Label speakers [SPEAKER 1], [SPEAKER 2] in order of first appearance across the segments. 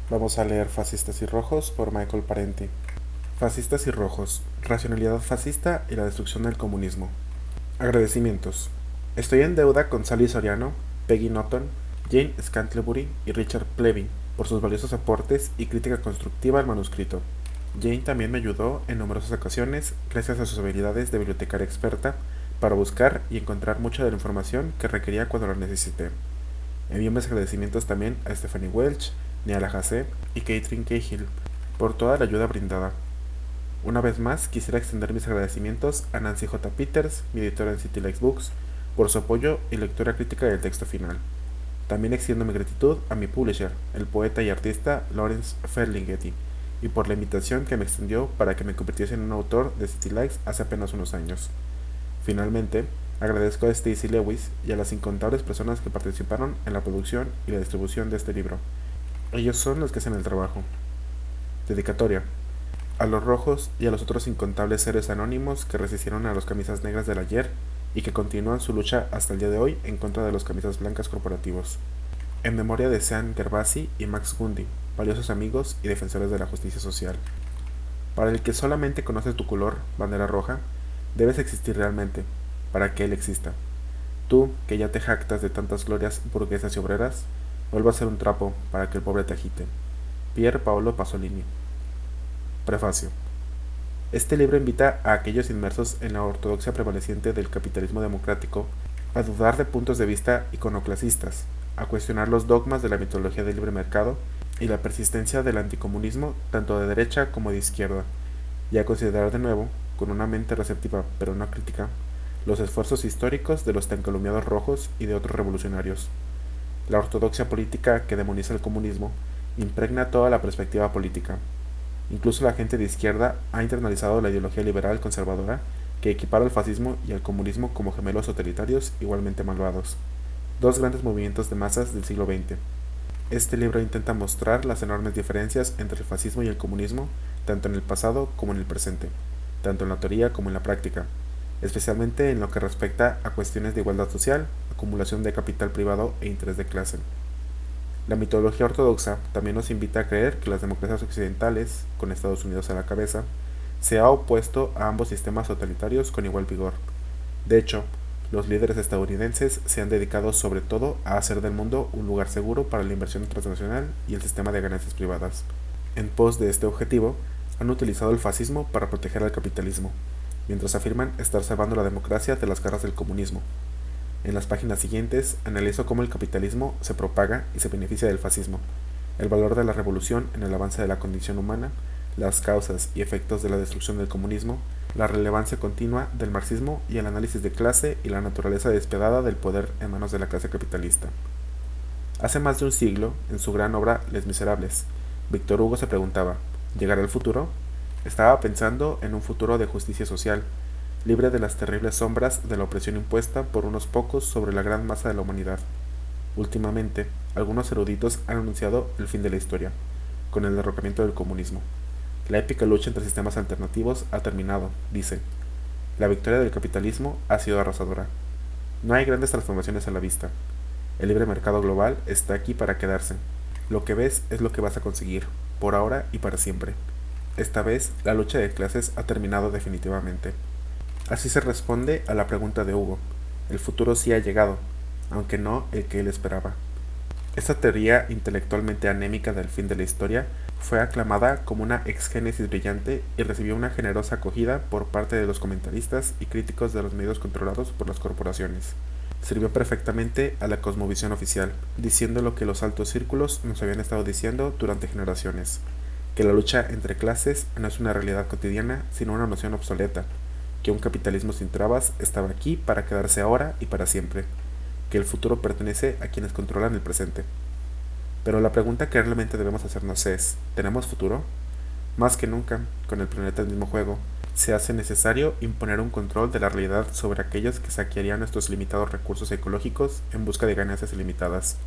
[SPEAKER 1] Vamos a leer Fascistas y Rojos por Michael Parenti. Fascistas y Rojos, racionalidad fascista y la destrucción del comunismo. Agradecimientos. Estoy en deuda con Sally Soriano, Peggy Norton, Jane Scantlebury y Richard Plevin por sus valiosos aportes y crítica constructiva al manuscrito. Jane también me ayudó en numerosas ocasiones gracias a sus habilidades de bibliotecaria experta para buscar y encontrar mucha de la información que requería cuando la necesité. Envío mis agradecimientos también a Stephanie Welch, Neala Hasse y Catherine Cahill por toda la ayuda brindada. Una vez más, quisiera extender mis agradecimientos a Nancy J. Peters, mi editora en City Likes Books, por su apoyo y lectura crítica del texto final. También extiendo mi gratitud a mi publisher, el poeta y artista Lawrence Ferlinghetti, y por la invitación que me extendió para que me convirtiese en un autor de City Likes hace apenas unos años. Finalmente, agradezco a Stacey Lewis y a las incontables personas que participaron en la producción y la distribución de este libro. Ellos son los que hacen el trabajo. Dedicatoria. A los rojos y a los otros incontables seres anónimos que resistieron a los camisas negras del ayer y que continúan su lucha hasta el día de hoy en contra de los camisas blancas corporativos. En memoria de Sean Gervasi y Max Gundy, valiosos amigos y defensores de la justicia social. Para el que solamente conoce tu color, bandera roja, debes existir realmente, para que él exista. Tú, que ya te jactas de tantas glorias burguesas y obreras, vuelve a ser un trapo para que el pobre te agite. Pier Paolo Pasolini. Prefacio. Este libro invita a aquellos inmersos en la ortodoxia prevaleciente del capitalismo democrático a dudar de puntos de vista iconoclasistas, a cuestionar los dogmas de la mitología del libre mercado y la persistencia del anticomunismo tanto de derecha como de izquierda, y a considerar de nuevo, con una mente receptiva pero no crítica, los esfuerzos históricos de los tan calumniados rojos y de otros revolucionarios. La ortodoxia política que demoniza el comunismo impregna toda la perspectiva política. Incluso la gente de izquierda ha internalizado la ideología liberal conservadora que equipara al fascismo y al comunismo como gemelos totalitarios igualmente malvados. Dos grandes movimientos de masas del siglo XX. Este libro intenta mostrar las enormes diferencias entre el fascismo y el comunismo, tanto en el pasado como en el presente, tanto en la teoría como en la práctica, especialmente en lo que respecta a cuestiones de igualdad social, acumulación de capital privado e interés de clase. La mitología ortodoxa también nos invita a creer que las democracias occidentales, con Estados Unidos a la cabeza, se ha opuesto a ambos sistemas totalitarios con igual vigor. De hecho, los líderes estadounidenses se han dedicado sobre todo a hacer del mundo un lugar seguro para la inversión transnacional y el sistema de ganancias privadas. En pos de este objetivo, han utilizado el fascismo para proteger al capitalismo, mientras afirman estar salvando la democracia de las garras del comunismo. En las páginas siguientes analizo cómo el capitalismo se propaga y se beneficia del fascismo, el valor de la revolución en el avance de la condición humana, las causas y efectos de la destrucción del comunismo, la relevancia continua del marxismo y el análisis de clase y la naturaleza despiadada del poder en manos de la clase capitalista. Hace más de un siglo, en su gran obra Les Miserables, Víctor Hugo se preguntaba, ¿llegará el futuro? Estaba pensando en un futuro de justicia social, libre de las terribles sombras de la opresión impuesta por unos pocos sobre la gran masa de la humanidad. Últimamente, algunos eruditos han anunciado el fin de la historia, con el derrocamiento del comunismo. La épica lucha entre sistemas alternativos ha terminado, dicen. La victoria del capitalismo ha sido arrasadora. No hay grandes transformaciones a la vista. El libre mercado global está aquí para quedarse. Lo que ves es lo que vas a conseguir, por ahora y para siempre. Esta vez, la lucha de clases ha terminado definitivamente. Así se responde a la pregunta de Hugo. El futuro sí ha llegado, aunque no el que él esperaba. Esta teoría intelectualmente anémica del fin de la historia fue aclamada como una exgénesis brillante y recibió una generosa acogida por parte de los comentaristas y críticos de los medios controlados por las corporaciones. Sirvió perfectamente a la cosmovisión oficial, diciendo lo que los altos círculos nos habían estado diciendo durante generaciones, que la lucha entre clases no es una realidad cotidiana, sino una noción obsoleta, que un capitalismo sin trabas estaba aquí para quedarse ahora y para siempre, que el futuro pertenece a quienes controlan el presente. Pero la pregunta que realmente debemos hacernos es, ¿tenemos futuro? Más que nunca, con el planeta del mismo juego, se hace necesario imponer un control de la realidad sobre aquellos que saquearían nuestros limitados recursos ecológicos en busca de ganancias ilimitadas,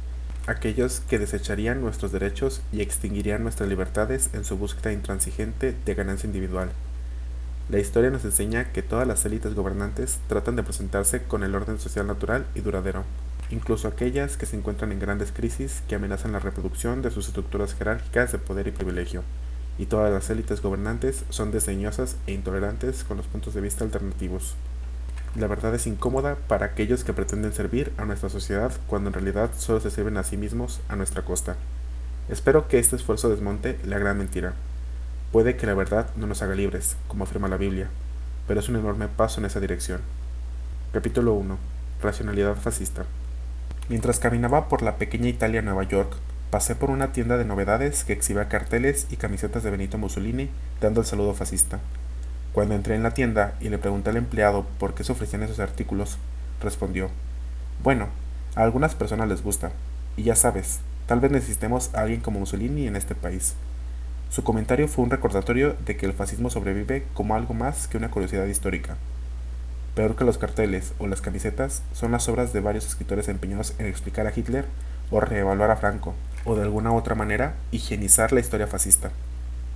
[SPEAKER 1] aquellos que desecharían nuestros derechos y extinguirían nuestras libertades en su búsqueda intransigente de ganancia individual. La historia nos enseña que todas las élites gobernantes tratan de presentarse con el orden social natural y duradero, incluso aquellas que se encuentran en grandes crisis que amenazan la reproducción de sus estructuras jerárquicas de poder y privilegio, y todas las élites gobernantes son desdeñosas e intolerantes con los puntos de vista alternativos. La verdad es incómoda para aquellos que pretenden servir a nuestra sociedad cuando en realidad solo se sirven a sí mismos a nuestra costa. Espero que este esfuerzo desmonte la gran mentira. Puede que la verdad no nos haga libres, como afirma la Biblia, pero es un enorme paso en esa dirección. Capítulo 1. Racionalidad fascista. Mientras caminaba por la pequeña Italia Nueva York, pasé por una tienda de novedades que exhibía carteles y camisetas de Benito Mussolini dando el saludo fascista. Cuando entré en la tienda y le pregunté al empleado por qué se ofrecían esos artículos, respondió: bueno, a algunas personas les gusta, y ya sabes, tal vez necesitemos a alguien como Mussolini en este país. Su comentario fue un recordatorio de que el fascismo sobrevive como algo más que una curiosidad histórica. Peor que los carteles o las camisetas son las obras de varios escritores empeñados en explicar a Hitler o reevaluar a Franco, o de alguna otra manera higienizar la historia fascista.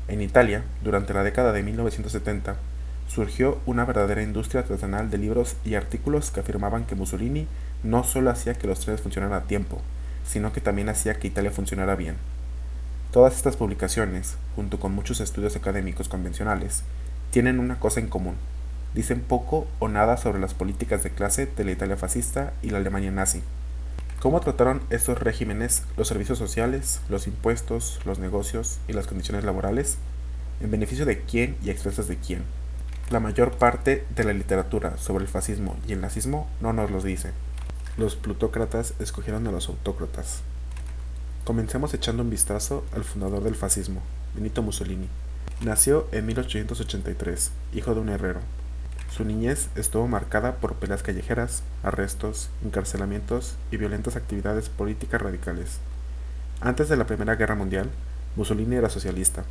[SPEAKER 1] En Italia, durante la década de 1970, surgió una verdadera industria artesanal de libros y artículos que afirmaban que Mussolini no solo hacía que los trenes funcionaran a tiempo, sino que también hacía que Italia funcionara bien. Todas estas publicaciones, junto con muchos estudios académicos convencionales, tienen una cosa en común: dicen poco o nada sobre las políticas de clase de la Italia fascista y la Alemania nazi. ¿Cómo trataron estos regímenes los servicios sociales, los impuestos, los negocios y las condiciones laborales? ¿En beneficio de quién y a expensas de quién? La mayor parte de la literatura sobre el fascismo y el nazismo no nos los dice. Los plutócratas escogieron a los autócratas. Comencemos echando un vistazo al fundador del fascismo, Benito Mussolini. Nació en 1883, hijo de un herrero. Su niñez estuvo marcada por peleas callejeras, arrestos, encarcelamientos y violentas actividades políticas radicales. Antes de la Primera Guerra Mundial, Mussolini era socialista,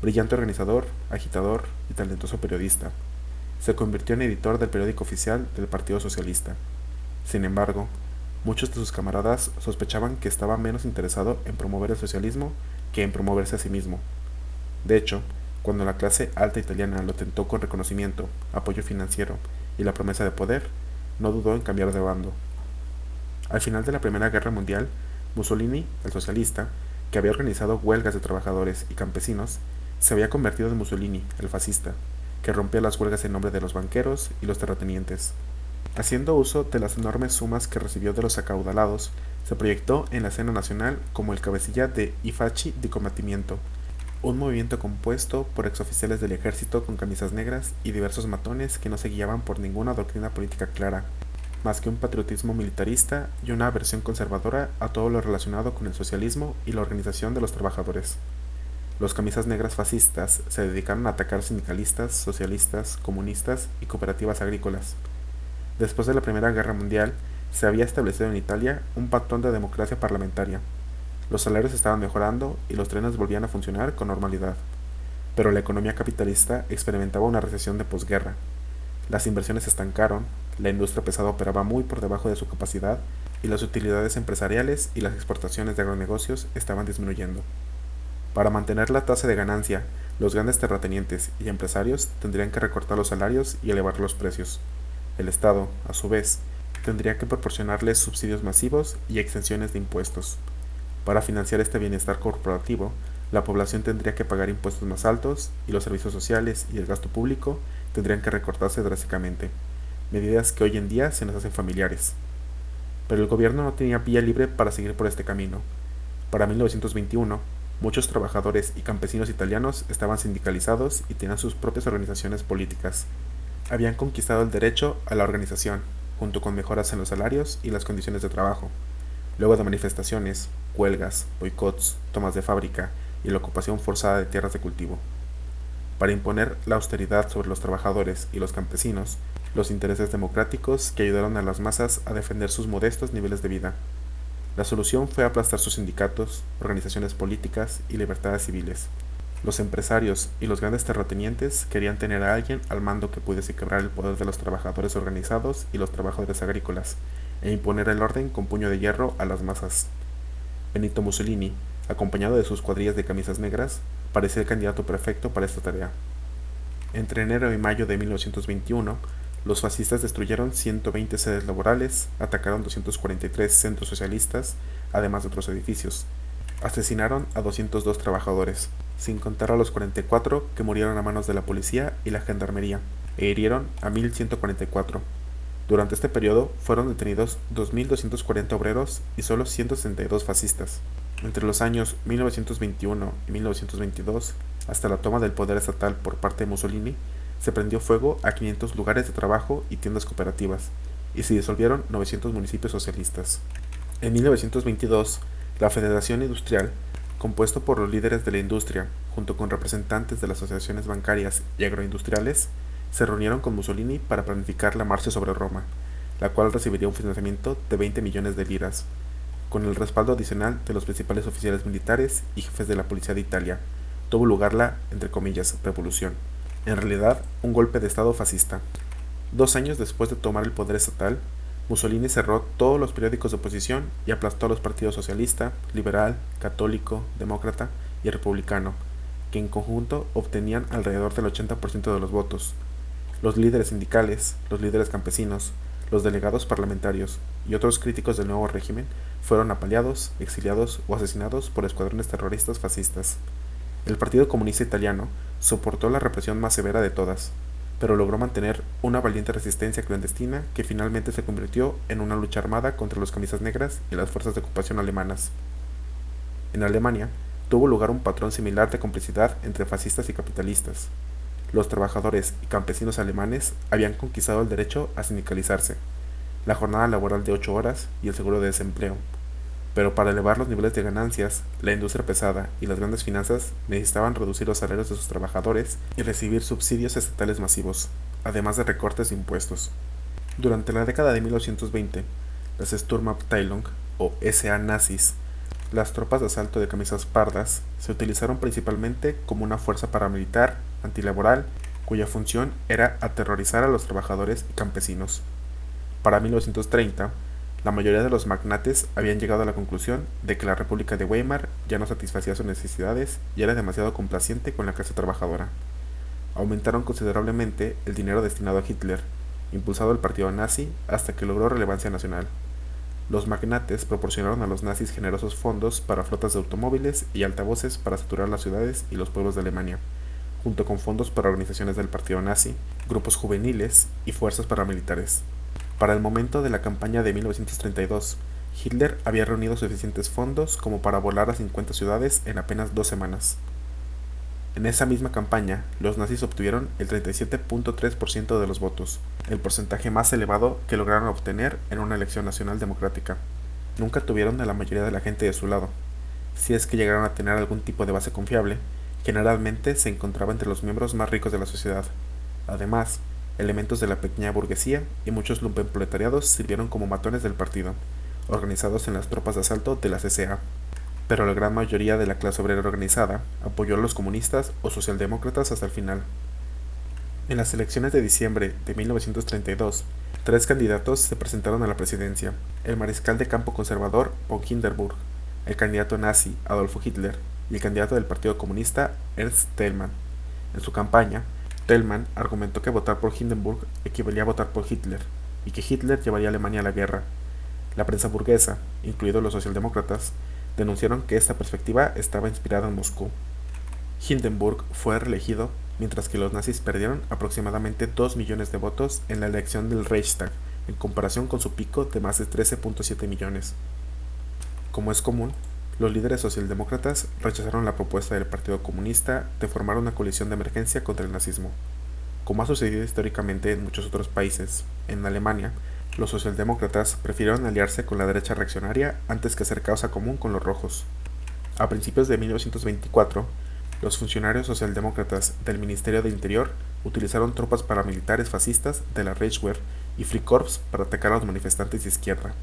[SPEAKER 1] brillante organizador, agitador y talentoso periodista. Se convirtió en editor del periódico oficial del Partido Socialista. Sin embargo, muchos de sus camaradas sospechaban que estaba menos interesado en promover el socialismo que en promoverse a sí mismo. De hecho, cuando la clase alta italiana lo tentó con reconocimiento, apoyo financiero y la promesa de poder, no dudó en cambiar de bando. Al final de la Primera Guerra Mundial, Mussolini, el socialista, que había organizado huelgas de trabajadores y campesinos, se había convertido en Mussolini, el fascista, que rompía las huelgas en nombre de los banqueros y los terratenientes. Haciendo uso de las enormes sumas que recibió de los acaudalados, se proyectó en la escena nacional como el cabecilla de I Fasci di Combattimento, un movimiento compuesto por exoficiales del ejército con camisas negras y diversos matones que no se guiaban por ninguna doctrina política clara, más que un patriotismo militarista y una aversión conservadora a todo lo relacionado con el socialismo y la organización de los trabajadores. Los camisas negras fascistas se dedicaron a atacar sindicalistas, socialistas, comunistas y cooperativas agrícolas. Después de la Primera Guerra Mundial, se había establecido en Italia un patrón de democracia parlamentaria. Los salarios estaban mejorando y los trenes volvían a funcionar con normalidad. Pero la economía capitalista experimentaba una recesión de posguerra. Las inversiones se estancaron, la industria pesada operaba muy por debajo de su capacidad y las utilidades empresariales y las exportaciones de agronegocios estaban disminuyendo. Para mantener la tasa de ganancia, los grandes terratenientes y empresarios tendrían que recortar los salarios y elevar los precios. El Estado, a su vez, tendría que proporcionarles subsidios masivos y exenciones de impuestos. Para financiar este bienestar corporativo, la población tendría que pagar impuestos más altos y los servicios sociales y el gasto público tendrían que recortarse drásticamente, medidas que hoy en día se nos hacen familiares. Pero el gobierno no tenía vía libre para seguir por este camino. Para 1921, muchos trabajadores y campesinos italianos estaban sindicalizados y tenían sus propias organizaciones políticas. Habían conquistado el derecho a la organización, junto con mejoras en los salarios y las condiciones de trabajo. Luego de manifestaciones, huelgas, boicots, tomas de fábrica y la ocupación forzada de tierras de cultivo. Para imponer la austeridad sobre los trabajadores y los campesinos, los intereses democráticos que ayudaron a las masas a defender sus modestos niveles de vida. La solución fue aplastar sus sindicatos, organizaciones políticas y libertades civiles. Los empresarios y los grandes terratenientes querían tener a alguien al mando que pudiese quebrar el poder de los trabajadores organizados y los trabajadores agrícolas, e imponer el orden con puño de hierro a las masas. Benito Mussolini, acompañado de sus cuadrillas de camisas negras, parecía el candidato perfecto para esta tarea. Entre enero y mayo de 1921, Los fascistas destruyeron 120 sedes laborales, atacaron 243 centros socialistas, además de otros edificios. Asesinaron a 202 trabajadores, sin contar a los 44 que murieron a manos de la policía y la gendarmería, e hirieron a 1.144. Durante este periodo fueron detenidos 2.240 obreros y solo 162 fascistas. Entre los años 1921 y 1922, hasta la toma del poder estatal por parte de Mussolini, se prendió fuego a 500 lugares de trabajo y tiendas cooperativas, y se disolvieron 900 municipios socialistas. En 1922, la Federación Industrial, compuesto por los líderes de la industria, junto con representantes de las asociaciones bancarias y agroindustriales, se reunieron con Mussolini para planificar la marcha sobre Roma, la cual recibiría un financiamiento de 20 millones de liras, con el respaldo adicional de los principales oficiales militares y jefes de la policía de Italia. Tuvo lugar la, entre comillas, revolución. En realidad, un golpe de estado fascista. 2 años después de tomar el poder estatal, Mussolini cerró todos los periódicos de oposición y aplastó a los partidos socialista, liberal, católico, demócrata y republicano, que en conjunto obtenían alrededor del 80% de los votos. Los líderes sindicales, los líderes campesinos, los delegados parlamentarios y otros críticos del nuevo régimen fueron apaleados, exiliados o asesinados por escuadrones terroristas fascistas. El Partido Comunista Italiano soportó la represión más severa de todas, pero logró mantener una valiente resistencia clandestina que finalmente se convirtió en una lucha armada contra los camisas negras y las fuerzas de ocupación alemanas. En Alemania, tuvo lugar un patrón similar de complicidad entre fascistas y capitalistas. Los trabajadores y campesinos alemanes habían conquistado el derecho a sindicalizarse, la jornada laboral de 8 horas y el seguro de desempleo. Pero para elevar los niveles de ganancias, la industria pesada y las grandes finanzas necesitaban reducir los salarios de sus trabajadores y recibir subsidios estatales masivos, además de recortes de impuestos. Durante la década de 1920, las Sturmabteilung o SA nazis, las tropas de asalto de camisas pardas, se utilizaron principalmente como una fuerza paramilitar, antilaboral, cuya función era aterrorizar a los trabajadores y campesinos. Para 1930, la mayoría de los magnates habían llegado a la conclusión de que la República de Weimar ya no satisfacía sus necesidades y era demasiado complaciente con la clase trabajadora. Aumentaron considerablemente el dinero destinado a Hitler, impulsado el partido nazi hasta que logró relevancia nacional. Los magnates proporcionaron a los nazis generosos fondos para flotas de automóviles y altavoces para saturar las ciudades y los pueblos de Alemania, junto con fondos para organizaciones del partido nazi, grupos juveniles y fuerzas paramilitares. Para el momento de la campaña de 1932, Hitler había reunido suficientes fondos como para volar a 50 ciudades en apenas 2 semanas. En esa misma campaña, los nazis obtuvieron el 37.3% de los votos, el porcentaje más elevado que lograron obtener en una elección nacional democrática. Nunca tuvieron a la mayoría de la gente de su lado. Si es que llegaron a tener algún tipo de base confiable, generalmente se encontraba entre los miembros más ricos de la sociedad. Además, elementos de la pequeña burguesía y muchos lumpenproletariados sirvieron como matones del partido, organizados en las tropas de asalto de la CSA. Pero la gran mayoría de la clase obrera organizada apoyó a los comunistas o socialdemócratas hasta el final. En las elecciones de diciembre de 1932, 3 candidatos se presentaron a la presidencia: el mariscal de campo conservador von Hindenburg, el candidato nazi Adolf Hitler y el candidato del Partido Comunista Ernst Thälmann. En su campaña, Thälmann argumentó que votar por Hindenburg equivalía a votar por Hitler y que Hitler llevaría a Alemania a la guerra. La prensa burguesa, incluidos los socialdemócratas, denunciaron que esta perspectiva estaba inspirada en Moscú. Hindenburg fue reelegido, mientras que los nazis perdieron aproximadamente 2 millones de votos en la elección del Reichstag, en comparación con su pico de más de 13.7 millones. Como es común, los líderes socialdemócratas rechazaron la propuesta del Partido Comunista de formar una coalición de emergencia contra el nazismo. Como ha sucedido históricamente en muchos otros países, en Alemania, los socialdemócratas prefirieron aliarse con la derecha reaccionaria antes que hacer causa común con los rojos. A principios de 1924, los funcionarios socialdemócratas del Ministerio del Interior utilizaron tropas paramilitares fascistas de la Reichswehr y Freikorps para atacar a los manifestantes de izquierda.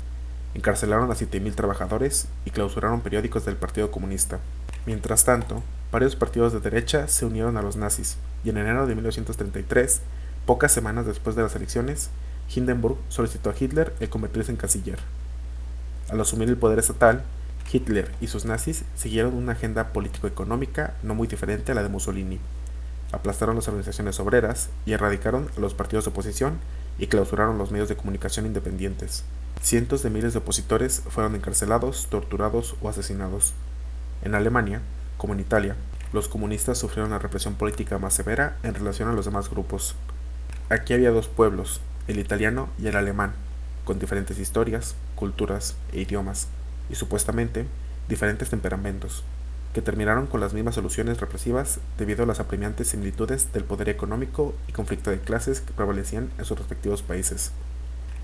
[SPEAKER 1] Encarcelaron a 7.000 trabajadores y clausuraron periódicos del Partido Comunista. Mientras tanto, varios partidos de derecha se unieron a los nazis, y en enero de 1933, pocas semanas después de las elecciones, Hindenburg solicitó a Hitler el convertirse en canciller. Al asumir el poder estatal, Hitler y sus nazis siguieron una agenda político-económica no muy diferente a la de Mussolini. Aplastaron las organizaciones obreras y erradicaron a los partidos de oposición y clausuraron los medios de comunicación independientes. Cientos de miles de opositores fueron encarcelados, torturados o asesinados. En Alemania, como en Italia, los comunistas sufrieron la represión política más severa en relación a los demás grupos. Aquí había dos pueblos, el italiano y el alemán, con diferentes historias, culturas e idiomas, y supuestamente diferentes temperamentos, que terminaron con las mismas soluciones represivas debido a las apremiantes similitudes del poder económico y conflicto de clases que prevalecían en sus respectivos países.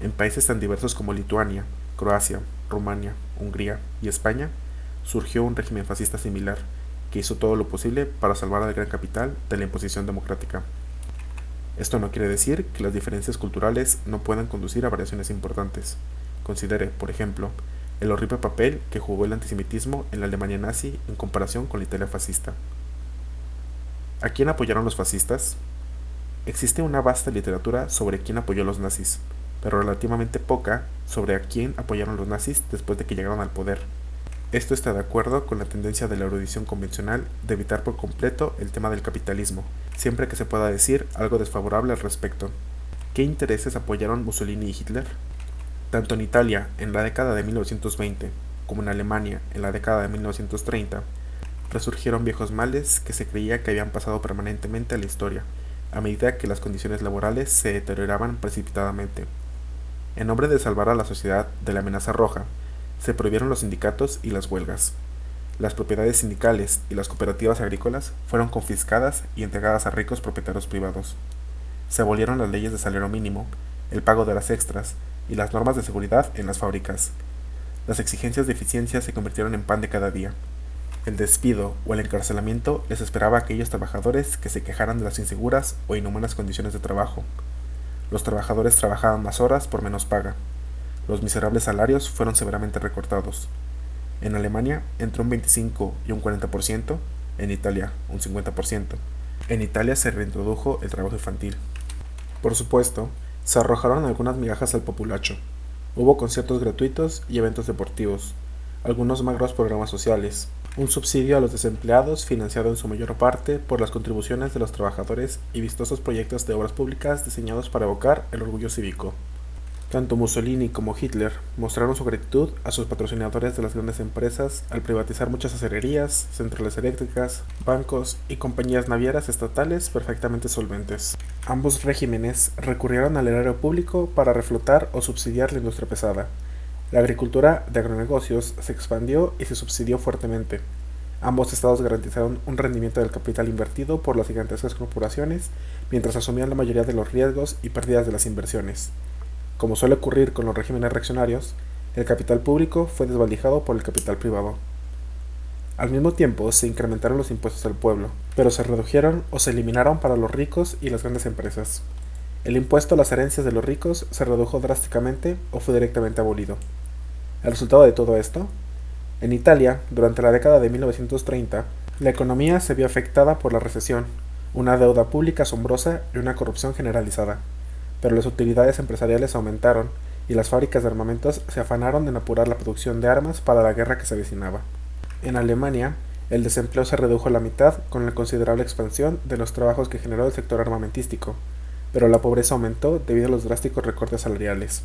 [SPEAKER 1] En países tan diversos como Lituania, Croacia, Rumania, Hungría y España, surgió un régimen fascista similar, que hizo todo lo posible para salvar al gran capital de la imposición democrática. Esto no quiere decir que las diferencias culturales no puedan conducir a variaciones importantes. Considere, por ejemplo, el horrible papel que jugó el antisemitismo en la Alemania nazi en comparación con la Italia fascista. ¿A quién apoyaron los fascistas? Existe una vasta literatura sobre quién apoyó a los nazis, pero relativamente poca sobre a quién apoyaron los nazis después de que llegaron al poder. Esto está de acuerdo con la tendencia de la erudición convencional de evitar por completo el tema del capitalismo, siempre que se pueda decir algo desfavorable al respecto. ¿Qué intereses apoyaron Mussolini y Hitler? Tanto en Italia en la década de 1920 como en Alemania en la década de 1930, resurgieron viejos males que se creía que habían pasado permanentemente a la historia, a medida que las condiciones laborales se deterioraban precipitadamente. En nombre de salvar a la sociedad de la amenaza roja, se prohibieron los sindicatos y las huelgas. Las propiedades sindicales y las cooperativas agrícolas fueron confiscadas y entregadas a ricos propietarios privados. Se abolieron las leyes de salario mínimo, el pago de horas extras y las normas de seguridad en las fábricas. Las exigencias de eficiencia se convirtieron en pan de cada día. El despido o el encarcelamiento les esperaba a aquellos trabajadores que se quejaran de las inseguras o inhumanas condiciones de trabajo. Los trabajadores trabajaban más horas por menos paga. Los miserables salarios fueron severamente recortados. En Alemania entre un 25 y un 40%, en Italia un 50%. En Italia se reintrodujo el trabajo infantil. Por supuesto, se arrojaron algunas migajas al populacho. Hubo conciertos gratuitos y eventos deportivos, algunos magros programas sociales, un subsidio a los desempleados financiado en su mayor parte por las contribuciones de los trabajadores y vistosos proyectos de obras públicas diseñados para evocar el orgullo cívico. Tanto Mussolini como Hitler mostraron su gratitud a sus patrocinadores de las grandes empresas al privatizar muchas acererías, centrales eléctricas, bancos y compañías navieras estatales perfectamente solventes. Ambos regímenes recurrieron al erario público para reflotar o subsidiar la industria pesada. La agricultura de agronegocios se expandió y se subsidió fuertemente. Ambos estados garantizaron un rendimiento del capital invertido por las gigantescas corporaciones, mientras asumían la mayoría de los riesgos y pérdidas de las inversiones. Como suele ocurrir con los regímenes reaccionarios, el capital público fue desvalijado por el capital privado. Al mismo tiempo se incrementaron los impuestos al pueblo, pero se redujeron o se eliminaron para los ricos y las grandes empresas. El impuesto a las herencias de los ricos se redujo drásticamente o fue directamente abolido. ¿El resultado de todo esto? En Italia, durante la década de 1930, la economía se vio afectada por la recesión, una deuda pública asombrosa y una corrupción generalizada. Pero las utilidades empresariales aumentaron y las fábricas de armamentos se afanaron en apurar la producción de armas para la guerra que se avecinaba. En Alemania, el desempleo se redujo a la mitad con la considerable expansión de los trabajos que generó el sector armamentístico, pero la pobreza aumentó debido a los drásticos recortes salariales.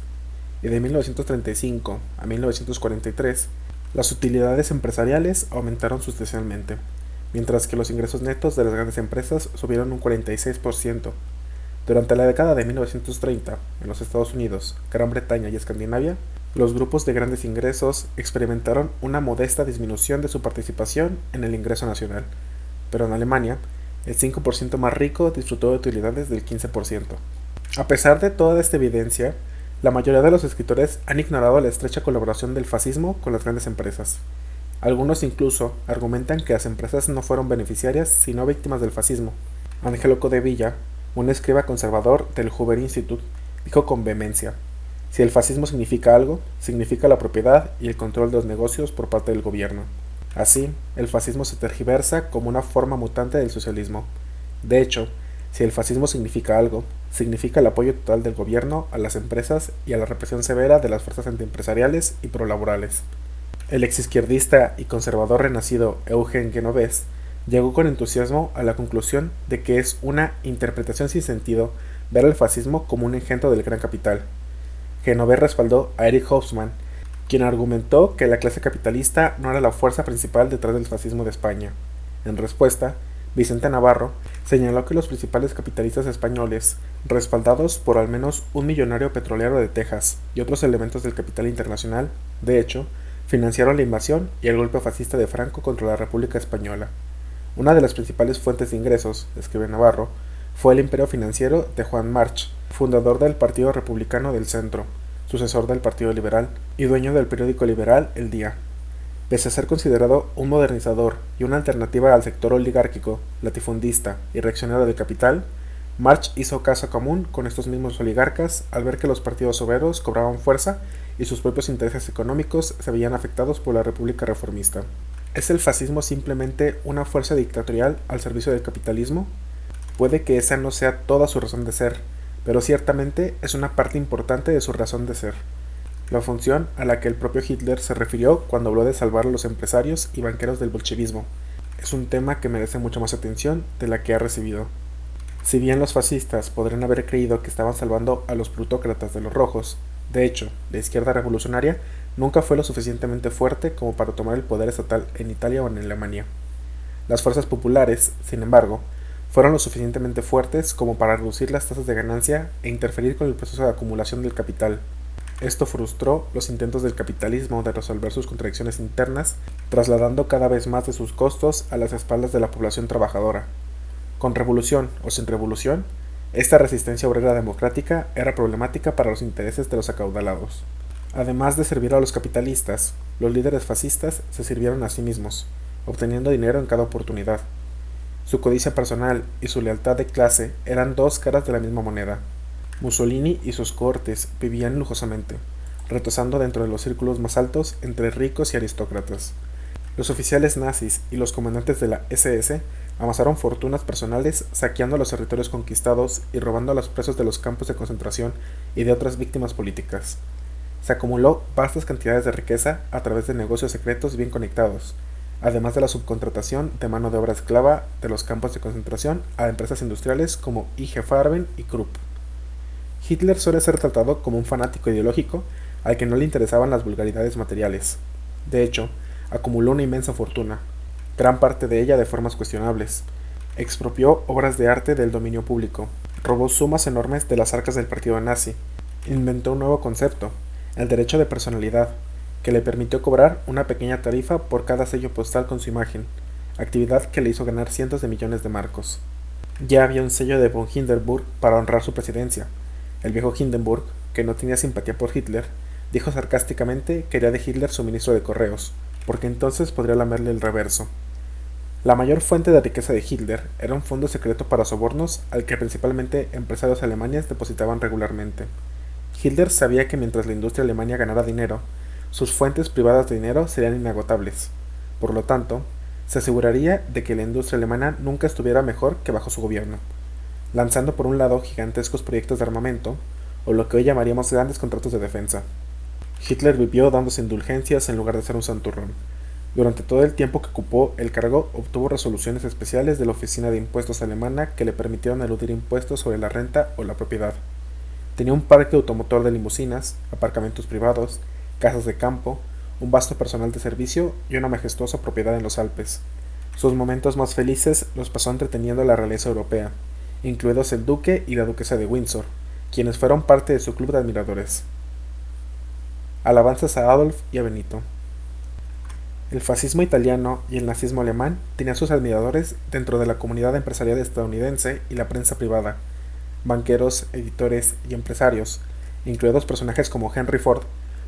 [SPEAKER 1] Y de 1935 a 1943, las utilidades empresariales aumentaron sustancialmente, mientras que los ingresos netos de las grandes empresas subieron un 46%. Durante la década de 1930, en los Estados Unidos, Gran Bretaña y Escandinavia, los grupos de grandes ingresos experimentaron una modesta disminución de su participación en el ingreso nacional, pero en Alemania, el 5% más rico disfrutó de utilidades del 15%. A pesar de toda esta evidencia, la mayoría de los escritores han ignorado la estrecha colaboración del fascismo con las grandes empresas. Algunos incluso argumentan que las empresas no fueron beneficiarias sino víctimas del fascismo. Angelo Codevilla, un escriba conservador del Hoover Institute, dijo con vehemencia: si el fascismo significa algo, significa la propiedad y el control de los negocios por parte del gobierno. Así, el fascismo se tergiversa como una forma mutante del socialismo. De hecho, si el fascismo significa algo, significa el apoyo total del gobierno a las empresas y a la represión severa de las fuerzas antiempresariales y prolaborales. El exizquierdista y conservador renacido Eugen Genovés llegó con entusiasmo a la conclusión de que es una interpretación sin sentido ver al fascismo como un engendro del gran capital. Genover respaldó a Erich Hobsbawm, quien argumentó que la clase capitalista no era la fuerza principal detrás del fascismo de España. En respuesta, Vicente Navarro señaló que los principales capitalistas españoles, respaldados por al menos un millonario petrolero de Texas y otros elementos del capital internacional, de hecho, financiaron la invasión y el golpe fascista de Franco contra la República Española. Una de las principales fuentes de ingresos, escribe Navarro, fue el imperio financiero de Juan March, fundador del Partido Republicano del Centro, sucesor del Partido Liberal y dueño del periódico liberal El Día. Pese a ser considerado un modernizador y una alternativa al sector oligárquico, latifundista y reaccionario del capital, March hizo caso común con estos mismos oligarcas al ver que los partidos obreros cobraban fuerza y sus propios intereses económicos se veían afectados por la República Reformista. ¿Es el fascismo simplemente una fuerza dictatorial al servicio del capitalismo? Puede que esa no sea toda su razón de ser, pero ciertamente es una parte importante de su razón de ser. La función a la que el propio Hitler se refirió cuando habló de salvar a los empresarios y banqueros del bolchevismo es un tema que merece mucha más atención de la que ha recibido. Si bien los fascistas podrían haber creído que estaban salvando a los plutócratas de los rojos, de hecho, la izquierda revolucionaria nunca fue lo suficientemente fuerte como para tomar el poder estatal en Italia o en Alemania. Las fuerzas populares, sin embargo, fueron lo suficientemente fuertes como para reducir las tasas de ganancia e interferir con el proceso de acumulación del capital. Esto frustró los intentos del capitalismo de resolver sus contradicciones internas, trasladando cada vez más de sus costos a las espaldas de la población trabajadora. Con revolución o sin revolución, esta resistencia obrera democrática era problemática para los intereses de los acaudalados. Además de servir a los capitalistas, los líderes fascistas se sirvieron a sí mismos, obteniendo dinero en cada oportunidad. Su codicia personal y su lealtad de clase eran dos caras de la misma moneda. Mussolini y sus cohortes vivían lujosamente, retosando dentro de los círculos más altos entre ricos y aristócratas. Los oficiales nazis y los comandantes de la SS amasaron fortunas personales saqueando los territorios conquistados y robando a los presos de los campos de concentración y de otras víctimas políticas. Se acumuló vastas cantidades de riqueza a través de negocios secretos bien conectados, además de la subcontratación de mano de obra esclava de los campos de concentración a empresas industriales como IG Farben y Krupp. Hitler suele ser tratado como un fanático ideológico al que no le interesaban las vulgaridades materiales. De hecho, acumuló una inmensa fortuna, gran parte de ella de formas cuestionables. Expropió obras de arte del dominio público, robó sumas enormes de las arcas del partido nazi, inventó un nuevo concepto, el derecho de personalidad, que le permitió cobrar una pequeña tarifa por cada sello postal con su imagen, actividad que le hizo ganar cientos de millones de marcos. Ya había un sello de von Hindenburg para honrar su presidencia. El viejo Hindenburg, que no tenía simpatía por Hitler, dijo sarcásticamente que haría de Hitler su ministro de correos, porque entonces podría lamerle el reverso. La mayor fuente de riqueza de Hitler era un fondo secreto para sobornos al que principalmente empresarios alemanes depositaban regularmente. Hitler sabía que mientras la industria alemana ganara dinero, sus fuentes privadas de dinero serían inagotables. Por lo tanto, se aseguraría de que la industria alemana nunca estuviera mejor que bajo su gobierno, lanzando por un lado gigantescos proyectos de armamento, o lo que hoy llamaríamos grandes contratos de defensa. Hitler vivió dándose indulgencias en lugar de ser un santurrón. Durante todo el tiempo que ocupó el cargo, obtuvo resoluciones especiales de la Oficina de Impuestos alemana que le permitieron eludir impuestos sobre la renta o la propiedad. Tenía un parque automotor de limusinas, aparcamientos privados, casas de campo, un vasto personal de servicio y una majestuosa propiedad en los Alpes. Sus momentos más felices los pasó entreteniendo a la realeza europea, incluidos el duque y la duquesa de Windsor, quienes fueron parte de su club de admiradores. Alabanzas a Adolf y a Benito. El fascismo italiano y el nazismo alemán tenían sus admiradores dentro de la comunidad empresarial estadounidense y la prensa privada, banqueros, editores y empresarios, incluidos personajes como Henry Ford,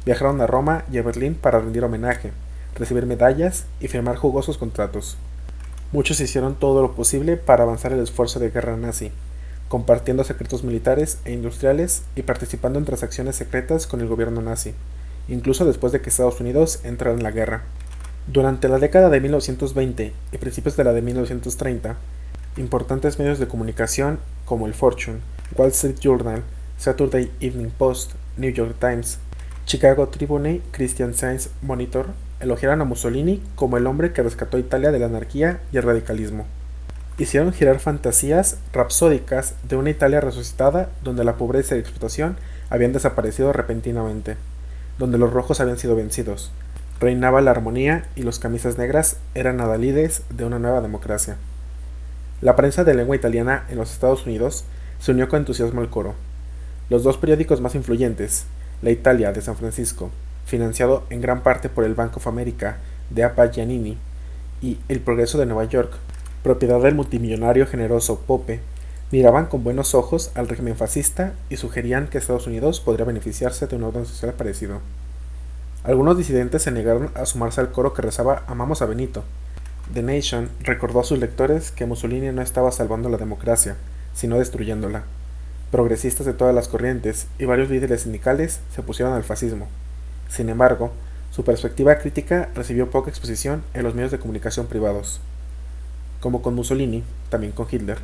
[SPEAKER 1] viajaron a Roma y a Berlín para rendir homenaje, recibir medallas y firmar jugosos contratos. Muchos hicieron todo lo posible para avanzar el esfuerzo de guerra nazi, compartiendo secretos militares e industriales y participando en transacciones secretas con el gobierno nazi, incluso después de que Estados Unidos entrara en la guerra. Durante la década de 1920 y principios de la de 1930, importantes medios de comunicación como el Fortune, Wall Street Journal, Saturday Evening Post, New York Times, Chicago Tribune, Christian Science Monitor elogiaron a Mussolini como el hombre que rescató a Italia de la anarquía y el radicalismo. Hicieron girar fantasías rapsódicas de una Italia resucitada donde la pobreza y la explotación habían desaparecido repentinamente, donde los rojos habían sido vencidos. Reinaba la armonía y los camisas negras eran adalides de una nueva democracia. La prensa de lengua italiana en los Estados Unidos se unió con entusiasmo al coro. Los dos periódicos más influyentes, La Italia de San Francisco, financiado en gran parte por el Bank of America de Appa Giannini, y El Progreso de Nueva York, propiedad del multimillonario generoso Pope, miraban con buenos ojos al régimen fascista y sugerían que Estados Unidos podría beneficiarse de un orden social parecido. Algunos disidentes se negaron a sumarse al coro que rezaba Amamos a Benito. The Nation recordó a sus lectores que Mussolini no estaba salvando la democracia, sino destruyéndola. Progresistas de todas las corrientes y varios líderes sindicales se opusieron al fascismo. Sin embargo, su perspectiva crítica recibió poca exposición en los medios de comunicación privados. Como con Mussolini, también con Hitler,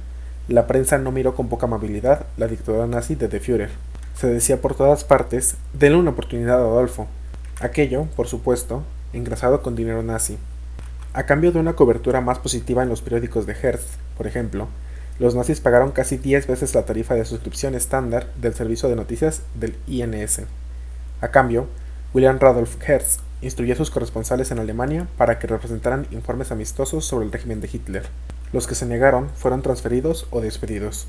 [SPEAKER 1] la prensa no miró con poca amabilidad la dictadura nazi de The Führer. Se decía por todas partes, denle una oportunidad a Adolfo. Aquello, por supuesto, engrasado con dinero nazi. A cambio de una cobertura más positiva en los periódicos de Hearst, por ejemplo, los nazis pagaron casi 10 veces la tarifa de suscripción estándar del servicio de noticias del INS. A cambio, William Randolph Hearst instruyó a sus corresponsales en Alemania para que representaran informes amistosos sobre el régimen de Hitler. Los que se negaron fueron transferidos o despedidos.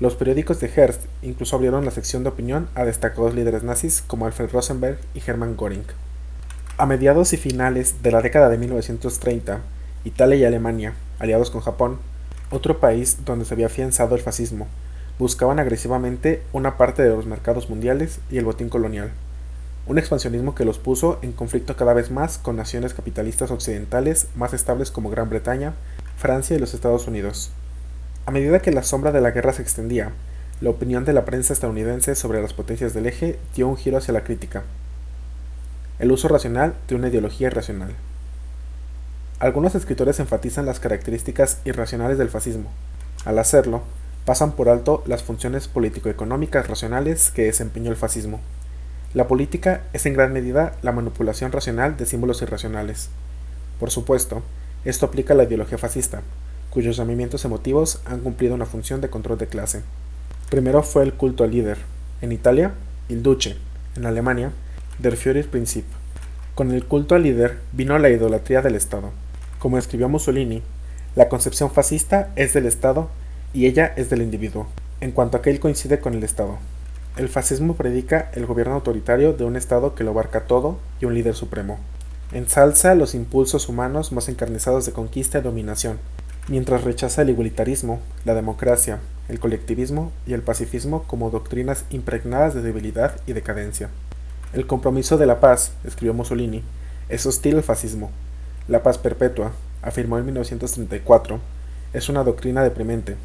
[SPEAKER 1] Los periódicos de Hearst incluso abrieron la sección de opinión a destacados líderes nazis como Alfred Rosenberg y Hermann Göring. A mediados y finales de la década de 1930, Italia y Alemania, aliados con Japón, otro país donde se había afianzado el fascismo, buscaban agresivamente una parte de los mercados mundiales y el botín colonial. Un expansionismo que los puso en conflicto cada vez más con naciones capitalistas occidentales más estables como Gran Bretaña, Francia y los Estados Unidos. A medida que la sombra de la guerra se extendía, la opinión de la prensa estadounidense sobre las potencias del eje dio un giro hacia la crítica. El uso racional de una ideología irracional. Algunos escritores enfatizan las características irracionales del fascismo. Al hacerlo, pasan por alto las funciones político-económicas racionales que desempeñó el fascismo. La política es en gran medida la manipulación racional de símbolos irracionales. Por supuesto, esto aplica a la ideología fascista, cuyos llamamientos emotivos han cumplido una función de control de clase. Primero fue el culto al líder, en Italia, il Duce, en Alemania, der Führerprinzip. Con el culto al líder vino la idolatría del Estado. Como escribió Mussolini, la concepción fascista es del Estado y ella es del individuo, en cuanto a que él coincide con el Estado. El fascismo predica el gobierno autoritario de un Estado que lo abarca todo y un líder supremo. Ensalza los impulsos humanos más encarnizados de conquista y dominación, mientras rechaza el igualitarismo, la democracia, el colectivismo y el pacifismo como doctrinas impregnadas de debilidad y decadencia. El compromiso de la paz, escribió Mussolini, es hostil al fascismo. La paz perpetua, afirmó en 1934, es una doctrina deprimente.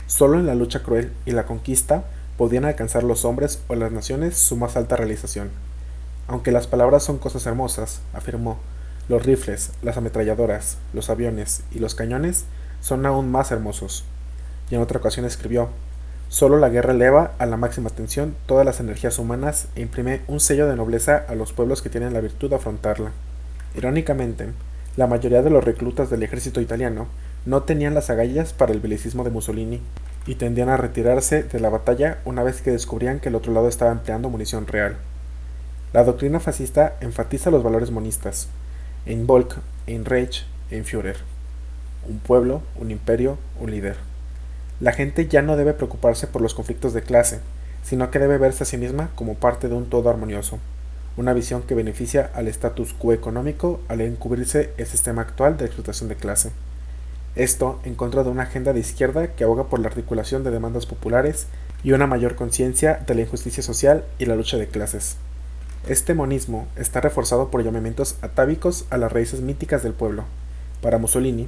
[SPEAKER 1] Solo en la lucha cruel y la conquista podían alcanzar los hombres o las naciones su más alta realización. Aunque las palabras son cosas hermosas, afirmó, los rifles, las ametralladoras, los aviones y los cañones son aún más hermosos. Y en otra ocasión escribió, solo la guerra eleva a la máxima tensión todas las energías humanas e imprime un sello de nobleza a los pueblos que tienen la virtud de afrontarla. Irónicamente, la mayoría de los reclutas del ejército italiano no tenían las agallas para el belicismo de Mussolini y tendían a retirarse de la batalla una vez que descubrían que el otro lado estaba empleando munición real. La doctrina fascista enfatiza los valores monistas, en Volk, en Reich, en Führer. Un pueblo, un imperio, un líder. La gente ya no debe preocuparse por los conflictos de clase, sino que debe verse a sí misma como parte de un todo armonioso, una visión que beneficia al status quo económico al encubrirse el sistema actual de explotación de clase. Esto en contra de una agenda de izquierda que aboga por la articulación de demandas populares y una mayor conciencia de la injusticia social y la lucha de clases. Este monismo está reforzado por llamamientos atávicos a las raíces míticas del pueblo. Para Mussolini,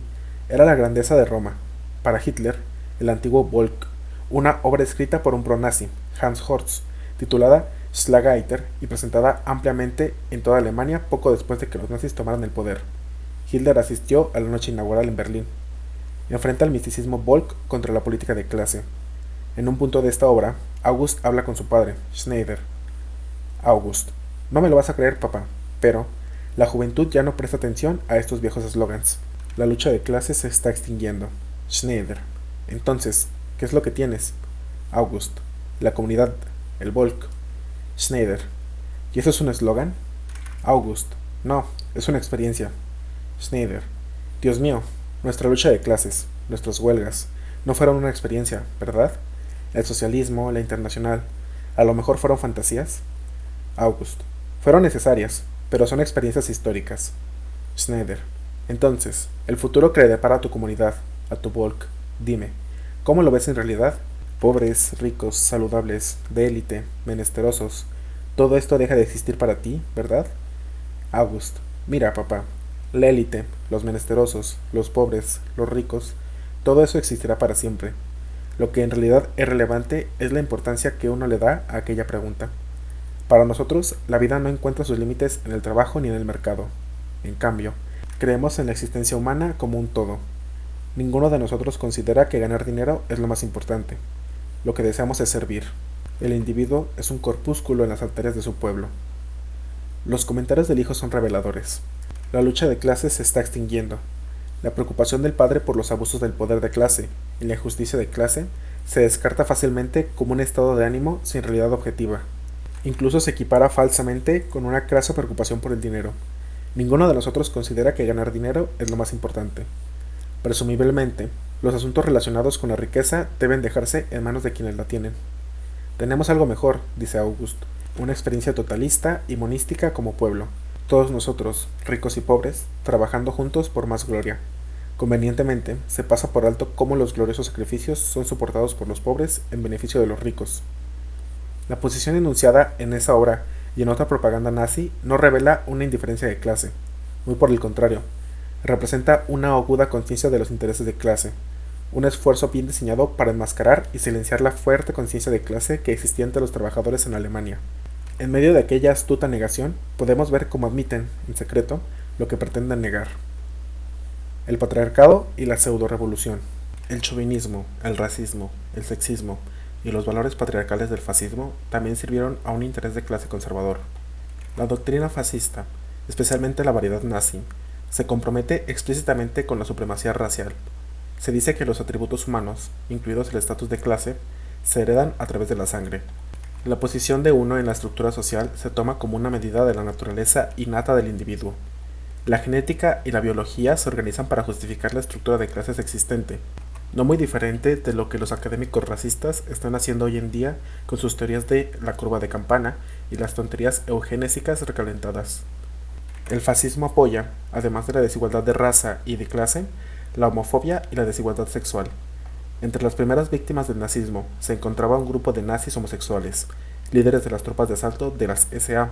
[SPEAKER 1] era la grandeza de Roma. Para Hitler, el antiguo Volk, una obra escrita por un pronazi, Hans Horst, titulada Schlageiter y presentada ampliamente en toda Alemania poco después de que los nazis tomaran el poder. Hitler asistió a la noche inaugural en Berlín. Enfrenta el misticismo Volk contra la política de clase. En un punto de esta obra, August habla con su padre, Schneider. August, no me lo vas a creer, papá, pero la juventud ya no presta atención a estos viejos eslogans. La lucha de clases se está extinguiendo. Schneider. Entonces, ¿qué es lo que tienes? August. La comunidad. El Volk. Schneider. ¿Y eso es un eslogan? August. No, es una experiencia. Schneider. Dios mío, nuestra lucha de clases, nuestras huelgas, no fueron una experiencia, ¿verdad? El socialismo, la internacional, a lo mejor fueron fantasías. August. Fueron necesarias, pero son experiencias históricas. Schneider. Entonces, el futuro que le depara a tu comunidad, a tu Volk, dime, ¿cómo lo ves en realidad? Pobres, ricos, saludables, de élite, menesterosos, todo esto deja de existir para ti, ¿verdad? August. Mira, papá, la élite, los menesterosos, los pobres, los ricos, todo eso existirá para siempre. Lo que en realidad es relevante es la importancia que uno le da a aquella pregunta. Para nosotros, la vida no encuentra sus límites en el trabajo ni en el mercado. En cambio, creemos en la existencia humana como un todo. Ninguno de nosotros considera que ganar dinero es lo más importante. Lo que deseamos es servir. El individuo es un corpúsculo en las arterias de su pueblo. Los comentarios del hijo son reveladores. La lucha de clases se está extinguiendo. La preocupación del padre por los abusos del poder de clase y la injusticia de clase se descarta fácilmente como un estado de ánimo sin realidad objetiva. Incluso se equipara falsamente con una crasa preocupación por el dinero. Ninguno de nosotros considera que ganar dinero es lo más importante. Presumiblemente, los asuntos relacionados con la riqueza deben dejarse en manos de quienes la tienen. Tenemos algo mejor, dice August, una experiencia totalista y monística como pueblo. Todos nosotros, ricos y pobres, trabajando juntos por más gloria. Convenientemente, se pasa por alto cómo los gloriosos sacrificios son soportados por los pobres en beneficio de los ricos. La posición enunciada en esa obra y en otra propaganda nazi no revela una indiferencia de clase. Muy por el contrario, representa una aguda conciencia de los intereses de clase, un esfuerzo bien diseñado para enmascarar y silenciar la fuerte conciencia de clase que existía entre los trabajadores en Alemania. En medio de aquella astuta negación, podemos ver cómo admiten, en secreto, lo que pretenden negar. El patriarcado y la pseudo-revolución. El chauvinismo, el racismo, el sexismo y los valores patriarcales del fascismo también sirvieron a un interés de clase conservador. La doctrina fascista, especialmente la variedad nazi, se compromete explícitamente con la supremacía racial. Se dice que los atributos humanos, incluidos el estatus de clase, se heredan a través de la sangre. La posición de uno en la estructura social se toma como una medida de la naturaleza innata del individuo. La genética y la biología se organizan para justificar la estructura de clases existente, no muy diferente de lo que los académicos racistas están haciendo hoy en día con sus teorías de la curva de campana y las tonterías eugenésicas recalentadas. El fascismo apoya, además de la desigualdad de raza y de clase, la homofobia y la desigualdad sexual. Entre las primeras víctimas del nazismo se encontraba un grupo de nazis homosexuales, líderes de las tropas de asalto de las SA.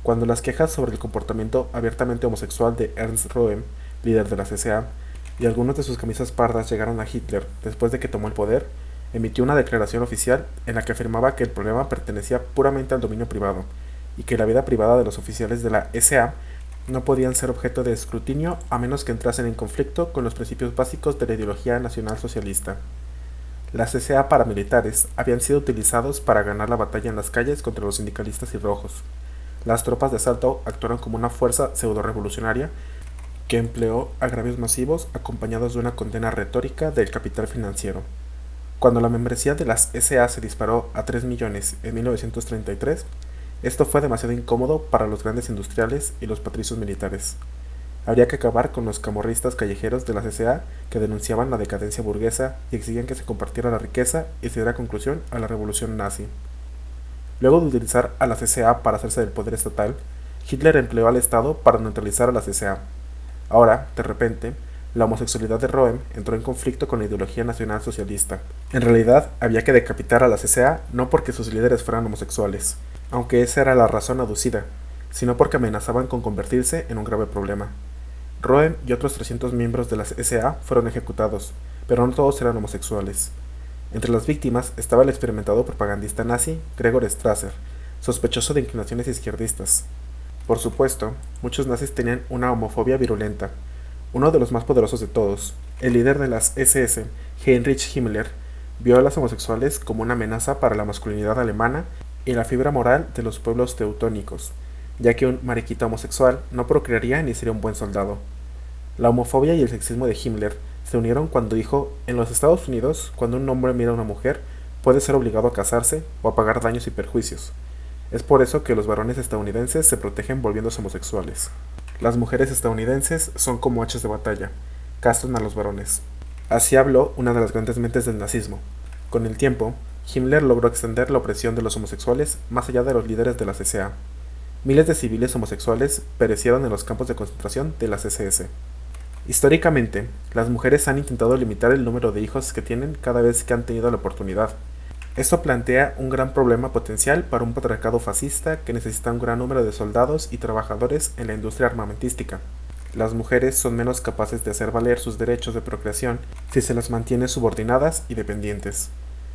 [SPEAKER 1] Cuando las quejas sobre el comportamiento abiertamente homosexual de Ernst Röhm, líder de las SA, y algunos de sus camisas pardas llegaron a Hitler después de que tomó el poder, emitió una declaración oficial en la que afirmaba que el problema pertenecía puramente al dominio privado y que la vida privada de los oficiales de la SA no podían ser objeto de escrutinio a menos que entrasen en conflicto con los principios básicos de la ideología nacionalsocialista. Las SA paramilitares habían sido utilizados para ganar la batalla en las calles contra los sindicalistas y rojos. Las tropas de asalto actuaron como una fuerza pseudo-revolucionaria que empleó agravios masivos acompañados de una condena retórica del capital financiero. Cuando la membresía de las SA se disparó a 3 millones en 1933, esto fue demasiado incómodo para los grandes industriales y los patricios militares. Habría que acabar con los camorristas callejeros de las SA que denunciaban la decadencia burguesa y exigían que se compartiera la riqueza y se diera conclusión a la revolución nazi. Luego de utilizar a las SA para hacerse del poder estatal, Hitler empleó al Estado para neutralizar a las SA. Ahora, de repente, la homosexualidad de Röhm entró en conflicto con la ideología nacional socialista. En realidad, había que decapitar a las SA no porque sus líderes fueran homosexuales, aunque esa era la razón aducida, sino porque amenazaban con convertirse en un grave problema. Röhm y otros 300 miembros de las SA fueron ejecutados, pero no todos eran homosexuales. Entre las víctimas estaba el experimentado propagandista nazi Gregor Strasser, sospechoso de inclinaciones izquierdistas. Por supuesto, muchos nazis tenían una homofobia virulenta. Uno de los más poderosos de todos, el líder de las SS, Heinrich Himmler, vio a las homosexuales como una amenaza para la masculinidad alemana y la fibra moral de los pueblos teutónicos, ya que un mariquita homosexual no procrearía ni sería un buen soldado. La homofobia y el sexismo de Himmler se unieron cuando dijo: en los Estados Unidos, cuando un hombre mira a una mujer, puede ser obligado a casarse o a pagar daños y perjuicios. Es por eso que los varones estadounidenses se protegen volviéndose homosexuales. Las mujeres estadounidenses son como hachas de batalla, castran a los varones. Así habló una de las grandes mentes del nazismo. Con el tiempo, Himmler logró extender la opresión de los homosexuales más allá de los líderes de las SA. Miles de civiles homosexuales perecieron en los campos de concentración de las SS. Históricamente, las mujeres han intentado limitar el número de hijos que tienen cada vez que han tenido la oportunidad. Esto plantea un gran problema potencial para un patriarcado fascista que necesita un gran número de soldados y trabajadores en la industria armamentística. Las mujeres son menos capaces de hacer valer sus derechos de procreación si se las mantiene subordinadas y dependientes.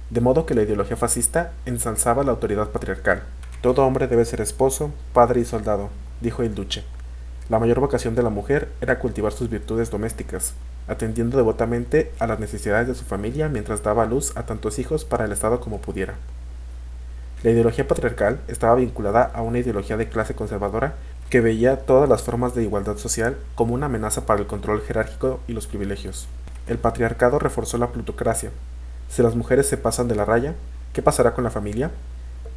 [SPEAKER 1] De modo que la ideología fascista ensalzaba la autoridad patriarcal. Todo hombre debe ser esposo, padre y soldado, dijo el duce. La mayor vocación de la mujer era cultivar sus virtudes domésticas, atendiendo devotamente a las necesidades de su familia mientras daba a luz a tantos hijos para el Estado como pudiera. La ideología patriarcal estaba vinculada a una ideología de clase conservadora que veía todas las formas de igualdad social como una amenaza para el control jerárquico y los privilegios. El patriarcado reforzó la plutocracia. Si las mujeres se pasan de la raya, ¿qué pasará con la familia?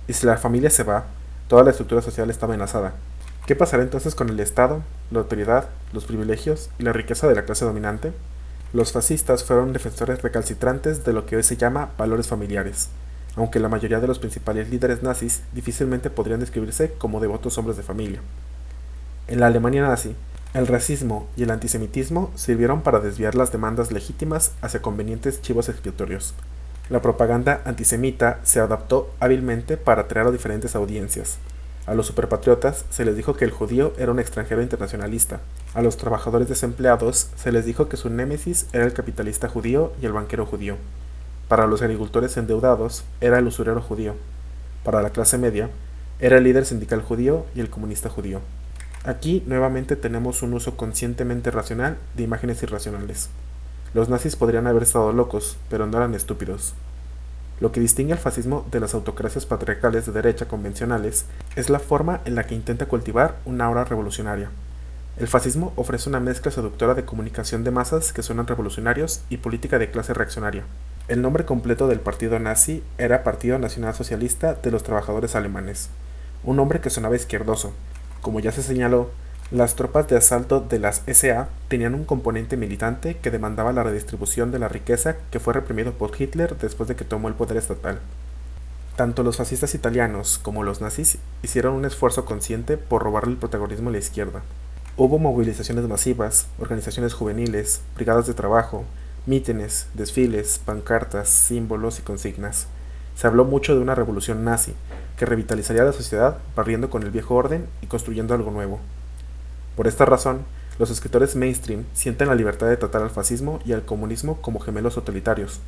[SPEAKER 1] Y si la familia se va, toda la estructura social está amenazada. ¿Qué pasará entonces con el Estado, la autoridad, los privilegios y la riqueza de la clase dominante? Los fascistas fueron defensores recalcitrantes de lo que hoy se llama valores familiares, aunque la mayoría de los principales líderes nazis difícilmente podrían describirse como devotos hombres de familia. En la Alemania nazi, el racismo y el antisemitismo sirvieron para desviar las demandas legítimas hacia convenientes chivos expiatorios. La propaganda antisemita se adaptó hábilmente para atraer a diferentes audiencias. A los superpatriotas se les dijo que el judío era un extranjero internacionalista. A los trabajadores desempleados se les dijo que su némesis era el capitalista judío y el banquero judío. Para los agricultores endeudados era el usurero judío. Para la clase media era el líder sindical judío y el comunista judío. Aquí nuevamente tenemos un uso conscientemente racional de imágenes irracionales. Los nazis podrían haber estado locos, pero no eran estúpidos. Lo que distingue al fascismo de las autocracias patriarcales de derecha convencionales es la forma en la que intenta cultivar una aura revolucionaria. El fascismo ofrece una mezcla seductora de comunicación de masas que suenan revolucionarios y política de clase reaccionaria. El nombre completo del partido nazi era Partido Nacional Socialista de los Trabajadores Alemanes, un nombre que sonaba izquierdoso. Como ya se señaló, las tropas de asalto de las SA tenían un componente militante que demandaba la redistribución de la riqueza que fue reprimido por Hitler después de que tomó el poder estatal. Tanto los fascistas italianos como los nazis hicieron un esfuerzo consciente por robarle el protagonismo a la izquierda. Hubo movilizaciones masivas, organizaciones juveniles, brigadas de trabajo, mítines, desfiles, pancartas, símbolos y consignas. Se habló mucho de una revolución nazi, que revitalizaría la sociedad barriendo con el viejo orden y construyendo algo nuevo. Por esta razón, los escritores mainstream sienten la libertad de tratar al fascismo y al comunismo como gemelos totalitarios.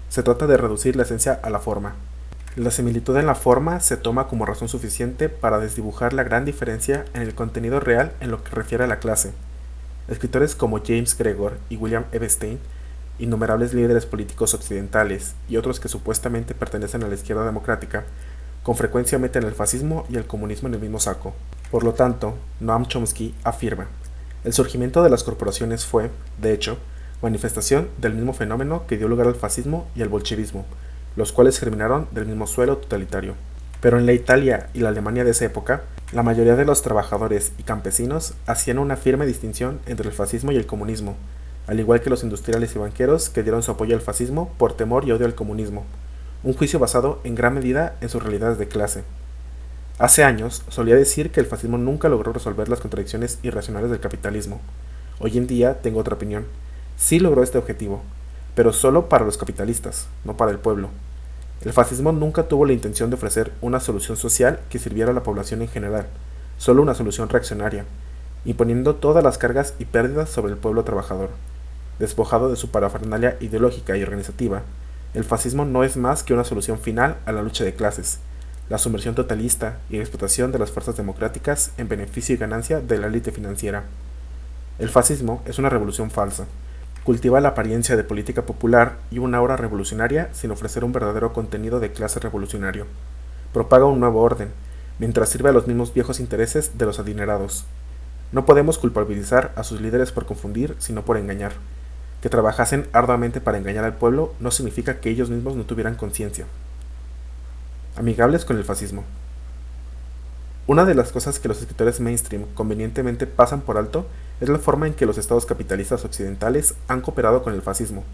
[SPEAKER 1] Se trata de reducir la esencia a la forma. La similitud en la forma se toma como razón suficiente para desdibujar la gran diferencia en el contenido real en lo que refiere a la clase. Escritores como James Gregor y William Epstein, innumerables líderes políticos occidentales y otros que supuestamente pertenecen a la izquierda democrática, con frecuencia meten el fascismo y el comunismo en el mismo saco. Por lo tanto, Noam Chomsky afirma: el surgimiento de las corporaciones fue, de hecho, manifestación del mismo fenómeno que dio lugar al fascismo y al bolchevismo, los cuales germinaron del mismo suelo totalitario. Pero en la Italia y la Alemania de esa época, la mayoría de los trabajadores y campesinos hacían una firme distinción entre el fascismo y el comunismo, al igual que los industriales y banqueros que dieron su apoyo al fascismo por temor y odio al comunismo, un juicio basado en gran medida en sus realidades de clase. Hace años solía decir que el fascismo nunca logró resolver las contradicciones irracionales del capitalismo. Hoy en día tengo otra opinión. Sí logró este objetivo, pero solo para los capitalistas, no para el pueblo. El fascismo nunca tuvo la intención de ofrecer una solución social que sirviera a la población en general, solo una solución reaccionaria, imponiendo todas las cargas y pérdidas sobre el pueblo trabajador. Despojado de su parafernalia ideológica y organizativa, el fascismo no es más que una solución final a la lucha de clases, la sumersión totalista y la explotación de las fuerzas democráticas en beneficio y ganancia de la élite financiera. El fascismo es una revolución falsa. Cultiva la apariencia de política popular y una aura revolucionaria sin ofrecer un verdadero contenido de clase revolucionario. Propaga un nuevo orden, mientras sirve a los mismos viejos intereses de los adinerados. No podemos culpabilizar a sus líderes por confundir, sino por engañar. que trabajasen arduamente para engañar al pueblo no significa que ellos mismos no tuvieran conciencia. Amigables con el fascismo. Una de las cosas que los escritores mainstream convenientemente pasan por alto es la forma en que los estados capitalistas occidentales han cooperado con el fascismo.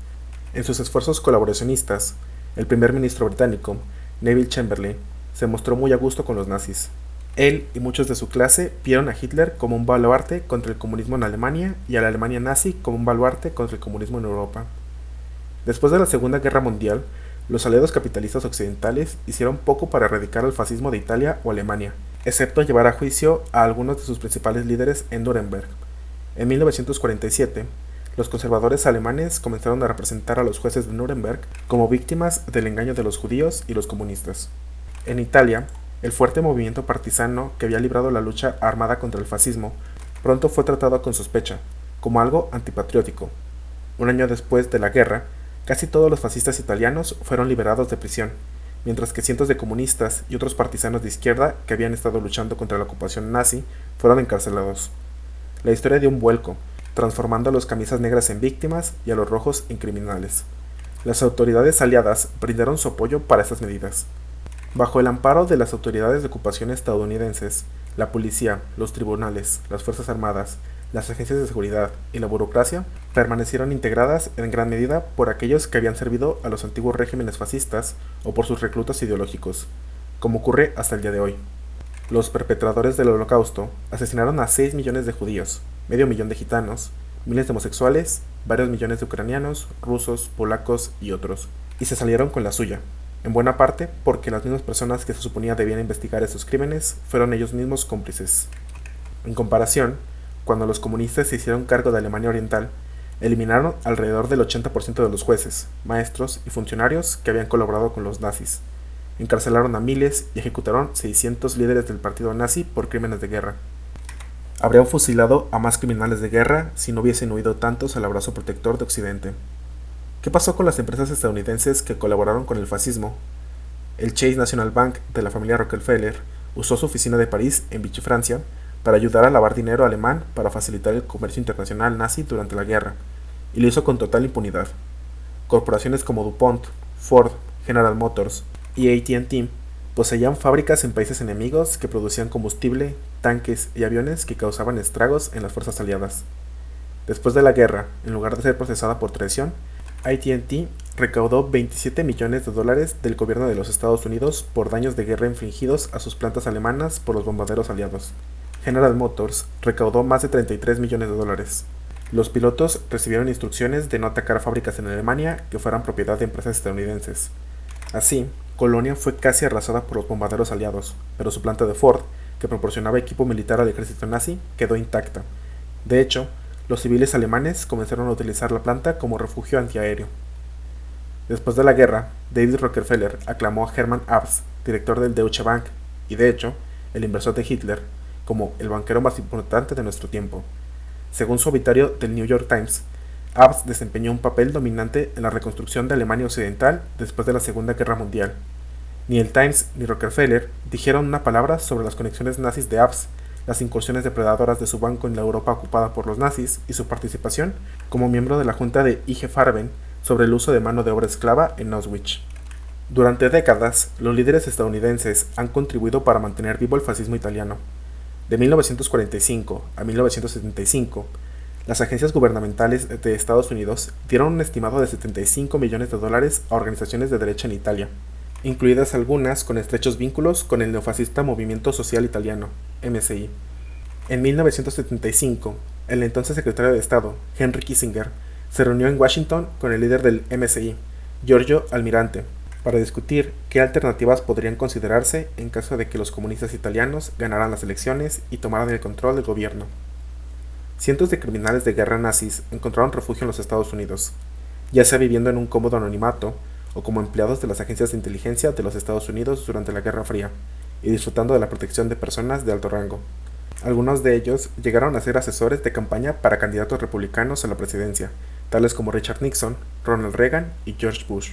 [SPEAKER 1] En sus esfuerzos colaboracionistas, el primer ministro británico, Neville Chamberlain, se mostró muy a gusto con los nazis. Él y muchos de su clase vieron a Hitler como un baluarte contra el comunismo en Alemania y a la Alemania nazi como un baluarte contra el comunismo en Europa. Después de la Segunda Guerra Mundial, los aliados capitalistas occidentales hicieron poco para erradicar el fascismo de Italia o Alemania, excepto llevar a juicio a algunos de sus principales líderes en Nuremberg. En 1947, los conservadores alemanes comenzaron a representar a los jueces de Nuremberg como víctimas del engaño de los judíos y los comunistas. En Italia, el fuerte movimiento partisano que había librado la lucha armada contra el fascismo pronto fue tratado con sospecha, como algo antipatriótico. Un año después de la guerra, casi todos los fascistas italianos fueron liberados de prisión, mientras que cientos de comunistas y otros partisanos de izquierda que habían estado luchando contra la ocupación nazi fueron encarcelados. La historia dio un vuelco, transformando a los camisas negras en víctimas y a los rojos en criminales. Las autoridades aliadas brindaron su apoyo para estas medidas. Bajo el amparo de las autoridades de ocupación estadounidenses, la policía, los tribunales, las fuerzas armadas, las agencias de seguridad y la burocracia permanecieron integradas en gran medida por aquellos que habían servido a los antiguos regímenes fascistas o por sus reclutas ideológicos, como ocurre hasta el día de hoy. Los perpetradores del Holocausto asesinaron a 6 millones de judíos, medio millón de gitanos, miles de homosexuales, varios millones de ucranianos, rusos, polacos y otros, y se salieron con la suya, en buena parte porque las mismas personas que se suponía debían investigar esos crímenes fueron ellos mismos cómplices. En comparación, cuando los comunistas se hicieron cargo de Alemania Oriental, eliminaron alrededor del 80% de los jueces, maestros y funcionarios que habían colaborado con los nazis. Encarcelaron a miles y ejecutaron 600 líderes del partido nazi por crímenes de guerra. Habrían fusilado a más criminales de guerra si no hubiesen huido tantos al abrazo protector de Occidente. ¿Qué pasó con las empresas estadounidenses que colaboraron con el fascismo? El Chase National Bank de la familia Rockefeller usó su oficina de París en Vichy, Francia, para ayudar a lavar dinero alemán para facilitar el comercio internacional nazi durante la guerra, y lo hizo con total impunidad. Corporaciones como DuPont, Ford, General Motors y AT&T poseían fábricas en países enemigos que producían combustible, tanques y aviones que causaban estragos en las fuerzas aliadas. Después de la guerra, en lugar de ser procesada por traición, AT&T recaudó $27 millones del gobierno de los Estados Unidos por daños de guerra infligidos a sus plantas alemanas por los bombarderos aliados. General Motors recaudó más de $33 millones. Los pilotos recibieron instrucciones de no atacar fábricas en Alemania que fueran propiedad de empresas estadounidenses. Así, Colonia fue casi arrasada por los bombarderos aliados, pero su planta de Ford, que proporcionaba equipo militar al ejército nazi, quedó intacta. De hecho, los civiles alemanes comenzaron a utilizar la planta como refugio antiaéreo. Después de la guerra, David Rockefeller aclamó a Hermann Abs, director del Deutsche Bank, y de hecho, el inversor de Hitler, como el banquero más importante de nuestro tiempo. Según su obituario del New York Times, Abs desempeñó un papel dominante en la reconstrucción de Alemania Occidental después de la Segunda Guerra Mundial. Ni el Times ni Rockefeller dijeron una palabra sobre las conexiones nazis de Abs, las incursiones depredadoras de su banco en la Europa ocupada por los nazis y su participación como miembro de la junta de IG Farben sobre el uso de mano de obra esclava en Auschwitz. Durante décadas, los líderes estadounidenses han contribuido para mantener vivo el fascismo italiano. De 1945 a 1975, las agencias gubernamentales de Estados Unidos dieron un estimado de $75 millones a organizaciones de derecha en Italia, incluidas algunas con estrechos vínculos con el neofascista Movimiento Social Italiano, MSI. En 1975, el entonces secretario de Estado, Henry Kissinger, se reunió en Washington con el líder del MSI, Giorgio Almirante, para discutir qué alternativas podrían considerarse en caso de que los comunistas italianos ganaran las elecciones y tomaran el control del gobierno. Cientos de criminales de guerra nazis encontraron refugio en los Estados Unidos, ya sea viviendo en un cómodo anonimato o como empleados de las agencias de inteligencia de los Estados Unidos durante la Guerra Fría, y disfrutando de la protección de personas de alto rango. Algunos de ellos llegaron a ser asesores de campaña para candidatos republicanos a la presidencia, tales como Richard Nixon, Ronald Reagan y George Bush.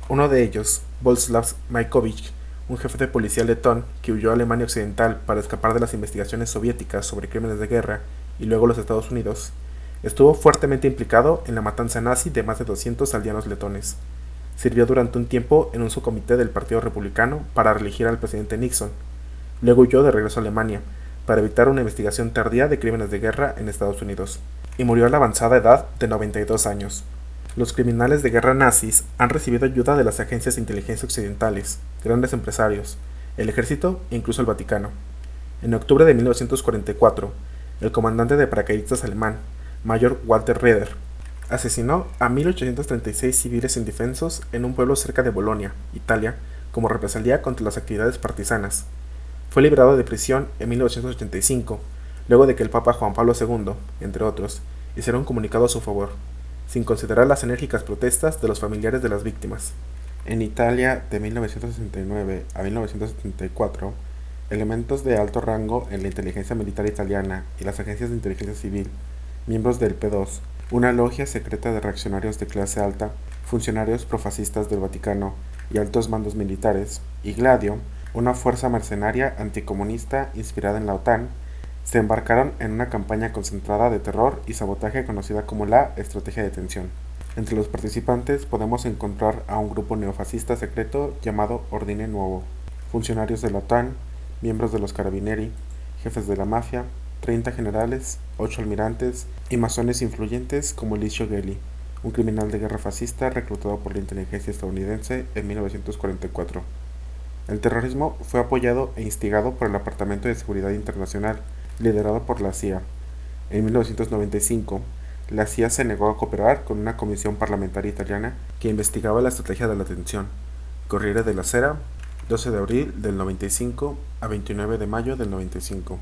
[SPEAKER 1] Uno de ellos, Bolesław Majkowicz, un jefe de policía letón que huyó a Alemania Occidental para escapar de las investigaciones soviéticas sobre crímenes de guerra y luego los Estados Unidos, Estuvo fuertemente implicado en la matanza nazi de más de 200 aldeanos letones. Sirvió durante un tiempo en un subcomité del Partido Republicano para reelegir al presidente Nixon. Luego huyó de regreso a Alemania para evitar una investigación tardía de crímenes de guerra en Estados Unidos, y murió a la avanzada edad de 92 años. Los criminales de guerra nazis han recibido ayuda de las agencias de inteligencia occidentales, grandes empresarios, el ejército e incluso el Vaticano. En octubre de 1944, el comandante de paracaidistas alemán, Mayor Walter Reder, asesinó a 1836 civiles indefensos en un pueblo cerca de Bolonia, Italia, como represalia contra las actividades partisanas. Fue liberado de prisión en 1985, luego de que el Papa Juan Pablo II, entre otros, hiciera un comunicado a su favor, sin considerar las enérgicas protestas de los familiares de las víctimas. En Italia, de 1969 a 1974, elementos de alto rango en la inteligencia militar italiana y las agencias de inteligencia civil, miembros del P2, una logia secreta de reaccionarios de clase alta, funcionarios profascistas del Vaticano y altos mandos militares, y Gladio, una fuerza mercenaria anticomunista inspirada en la OTAN, se embarcaron en una campaña concentrada de terror y sabotaje conocida como la Estrategia de Tensión. Entre los participantes podemos encontrar a un grupo neofascista secreto llamado Ordine Nuovo, funcionarios de la OTAN, miembros de los Carabinieri, jefes de la mafia, 30 generales, 8 almirantes y masones influyentes como Licio Gelli, un criminal de guerra fascista reclutado por la inteligencia estadounidense en 1944. El terrorismo fue apoyado e instigado por el Departamento de Seguridad Internacional, liderado por la CIA. En 1995, la CIA se negó a cooperar con una comisión parlamentaria italiana que investigaba la estrategia de la tensión. Corriere della Sera, 12 de abril del 95 a 29 de mayo del 95.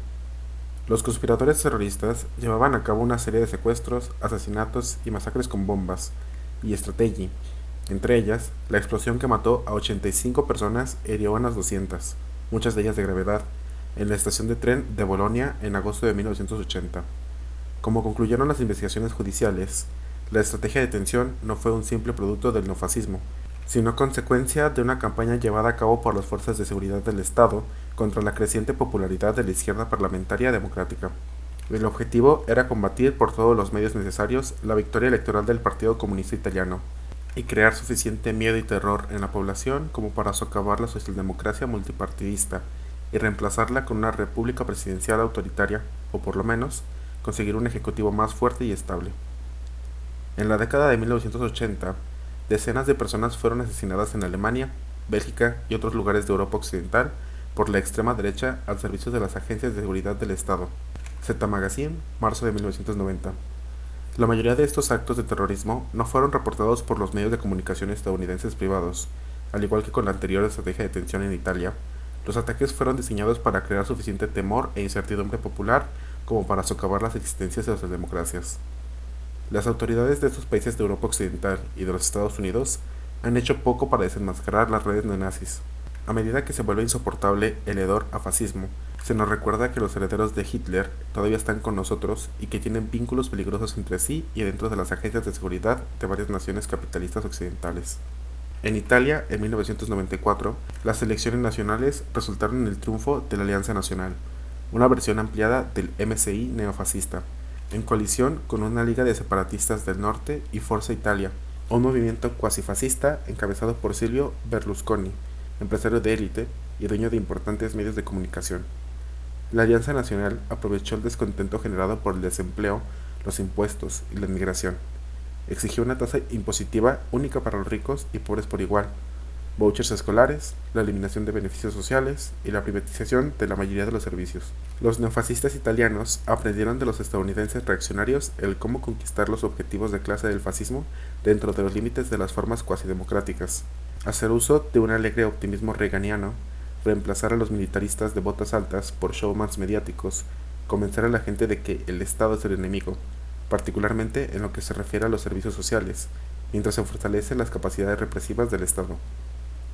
[SPEAKER 1] Los conspiradores terroristas llevaban a cabo una serie de secuestros, asesinatos y masacres con bombas y estrategia. Entre ellas, la explosión que mató a 85 personas e hirió a unas 200, muchas de ellas de gravedad, en la estación de tren de Bolonia en agosto de 1980. Como concluyeron las investigaciones judiciales, la estrategia de tensión no fue un simple producto del neofascismo, sino consecuencia de una campaña llevada a cabo por las fuerzas de seguridad del Estado contra la creciente popularidad de la izquierda parlamentaria democrática. El objetivo era combatir por todos los medios necesarios la victoria electoral del Partido Comunista Italiano y crear suficiente miedo y terror en la población como para socavar la socialdemocracia multipartidista y reemplazarla con una república presidencial autoritaria, o por lo menos, conseguir un ejecutivo más fuerte y estable. En la década de 1980, decenas de personas fueron asesinadas en Alemania, Bélgica y otros lugares de Europa Occidental por la extrema derecha al servicio de las agencias de seguridad del Estado. Z Magazine, marzo de 1990. La mayoría de estos actos de terrorismo no fueron reportados por los medios de comunicación estadounidenses privados. Al igual que con la anterior estrategia de tensión en Italia, los ataques fueron diseñados para crear suficiente temor e incertidumbre popular como para socavar las existencias de las democracias. Las autoridades de estos países de Europa Occidental y de los Estados Unidos han hecho poco para desenmascarar las redes neonazis. A medida que se vuelve insoportable el hedor a fascismo, se nos recuerda que los herederos de Hitler todavía están con nosotros y que tienen vínculos peligrosos entre sí y dentro de las agencias de seguridad de varias naciones capitalistas occidentales. En Italia, en 1994, las elecciones nacionales resultaron en el triunfo de la Alianza Nacional, una versión ampliada del MSI neofascista, en coalición con una liga de separatistas del norte y Forza Italia, un movimiento cuasi fascista encabezado por Silvio Berlusconi, empresario de élite y dueño de importantes medios de comunicación. La Alianza Nacional aprovechó el descontento generado por el desempleo, los impuestos y la inmigración. Exigió una tasa impositiva única para los ricos y pobres por igual, vouchers escolares, la eliminación de beneficios sociales y la privatización de la mayoría de los servicios. Los neofascistas italianos aprendieron de los estadounidenses reaccionarios el cómo conquistar los objetivos de clase del fascismo dentro de los límites de las formas cuasi democráticas. Hacer uso de un alegre optimismo reaganiano, reemplazar a los militaristas de botas altas por showmans mediáticos, convencer a la gente de que el Estado es el enemigo, particularmente en lo que se refiere a los servicios sociales, mientras se fortalecen las capacidades represivas del Estado.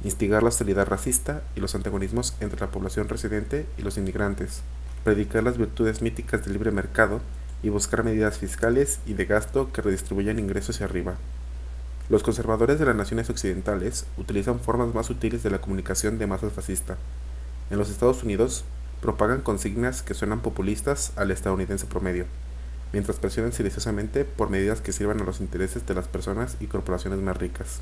[SPEAKER 1] Instigar la hostilidad racista y los antagonismos entre la población residente y los inmigrantes, predicar las virtudes míticas del libre mercado y buscar medidas fiscales y de gasto que redistribuyan ingresos hacia arriba. Los conservadores de las naciones occidentales utilizan formas más sutiles de la comunicación de masas fascista. En los Estados Unidos, propagan consignas que suenan populistas al estadounidense promedio. mientras presionan silenciosamente por medidas que sirvan a los intereses de las personas y corporaciones más ricas.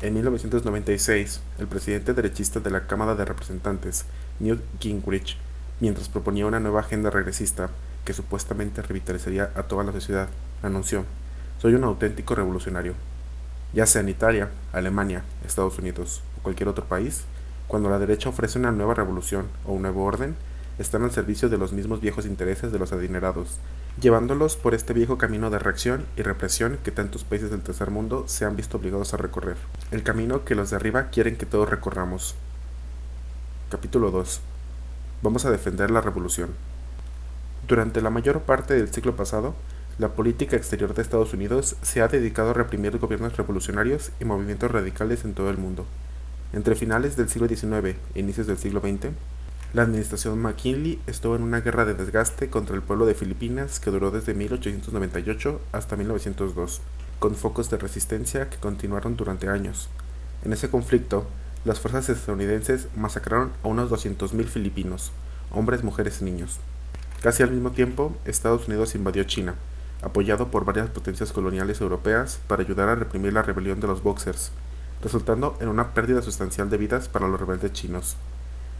[SPEAKER 1] En 1996, el presidente derechista de la Cámara de Representantes, Newt Gingrich, mientras proponía una nueva agenda regresista que supuestamente revitalizaría a toda la sociedad, anunció: "Soy un auténtico revolucionario". Ya sea en Italia, Alemania, Estados Unidos o cualquier otro país, cuando la derecha ofrece una nueva revolución o un nuevo orden, están al servicio de los mismos viejos intereses de los adinerados, llevándolos por este viejo camino de reacción y represión que tantos países del tercer mundo se han visto obligados a recorrer, el camino que los de arriba quieren que todos recorramos. Capítulo 2. Vamos a defender la revolución. Durante la mayor parte del siglo pasado, la política exterior de Estados Unidos se ha dedicado a reprimir gobiernos revolucionarios y movimientos radicales en todo el mundo. Entre finales del siglo XIX e inicios del siglo XX, la administración McKinley estuvo en una guerra de desgaste contra el pueblo de Filipinas que duró desde 1898 hasta 1902, con focos de resistencia que continuaron durante años. En ese conflicto, las fuerzas estadounidenses masacraron a unos 200.000 filipinos, hombres, mujeres y niños. Casi al mismo tiempo, Estados Unidos invadió China, apoyado por varias potencias coloniales europeas para ayudar a reprimir la rebelión de los Boxers, resultando en una pérdida sustancial de vidas para los rebeldes chinos.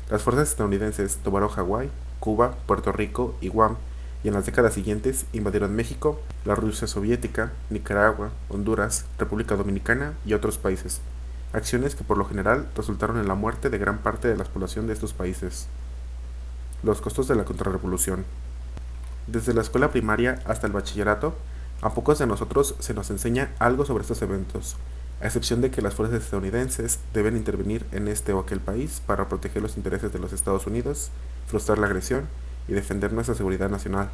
[SPEAKER 1] Las fuerzas estadounidenses tomaron Hawái, Cuba, Puerto Rico y Guam, y en las décadas siguientes invadieron México, la Rusia soviética, Nicaragua, Honduras, República Dominicana y otros países, acciones que por lo general resultaron en la muerte de gran parte de la población de estos países. Los costos de la contrarrevolución. Desde la escuela primaria hasta el bachillerato, a pocos de nosotros se nos enseña algo sobre estos eventos, a excepción de que las fuerzas estadounidenses deben intervenir en este o aquel país para proteger los intereses de los Estados Unidos, frustrar la agresión y defender nuestra seguridad nacional.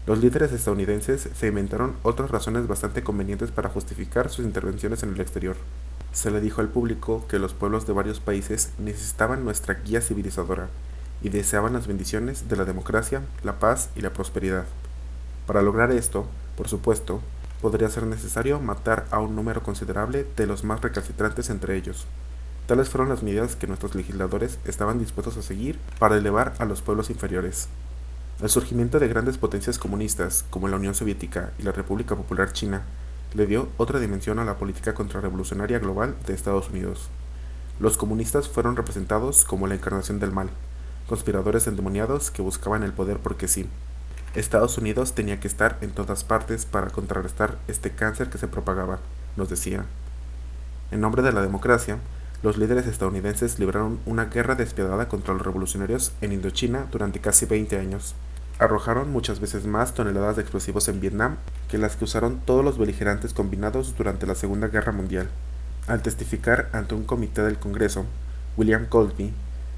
[SPEAKER 1] Los líderes estadounidenses se inventaron otras razones bastante convenientes para justificar sus intervenciones en el exterior. Se le dijo al público que los pueblos de varios países necesitaban nuestra guía civilizadora y deseaban las bendiciones de la democracia, la paz y la prosperidad. Para lograr esto, por supuesto, podría ser necesario matar a un número considerable de los más recalcitrantes entre ellos. Tales fueron las medidas que nuestros legisladores estaban dispuestos a seguir para elevar a los pueblos inferiores. El surgimiento de grandes potencias comunistas como la Unión Soviética y la República Popular China le dio otra dimensión a la política contrarrevolucionaria global de Estados Unidos. Los comunistas fueron representados como la encarnación del mal, conspiradores endemoniados que buscaban el poder porque sí. Estados Unidos tenía que estar en todas partes para contrarrestar este cáncer que se propagaba, nos decía. En nombre de la democracia, los líderes estadounidenses libraron una guerra despiadada contra los revolucionarios en Indochina durante casi 20 años. Arrojaron muchas veces más toneladas de explosivos en Vietnam que las que usaron todos los beligerantes combinados durante la Segunda Guerra Mundial. Al testificar ante un comité del Congreso, William Colby,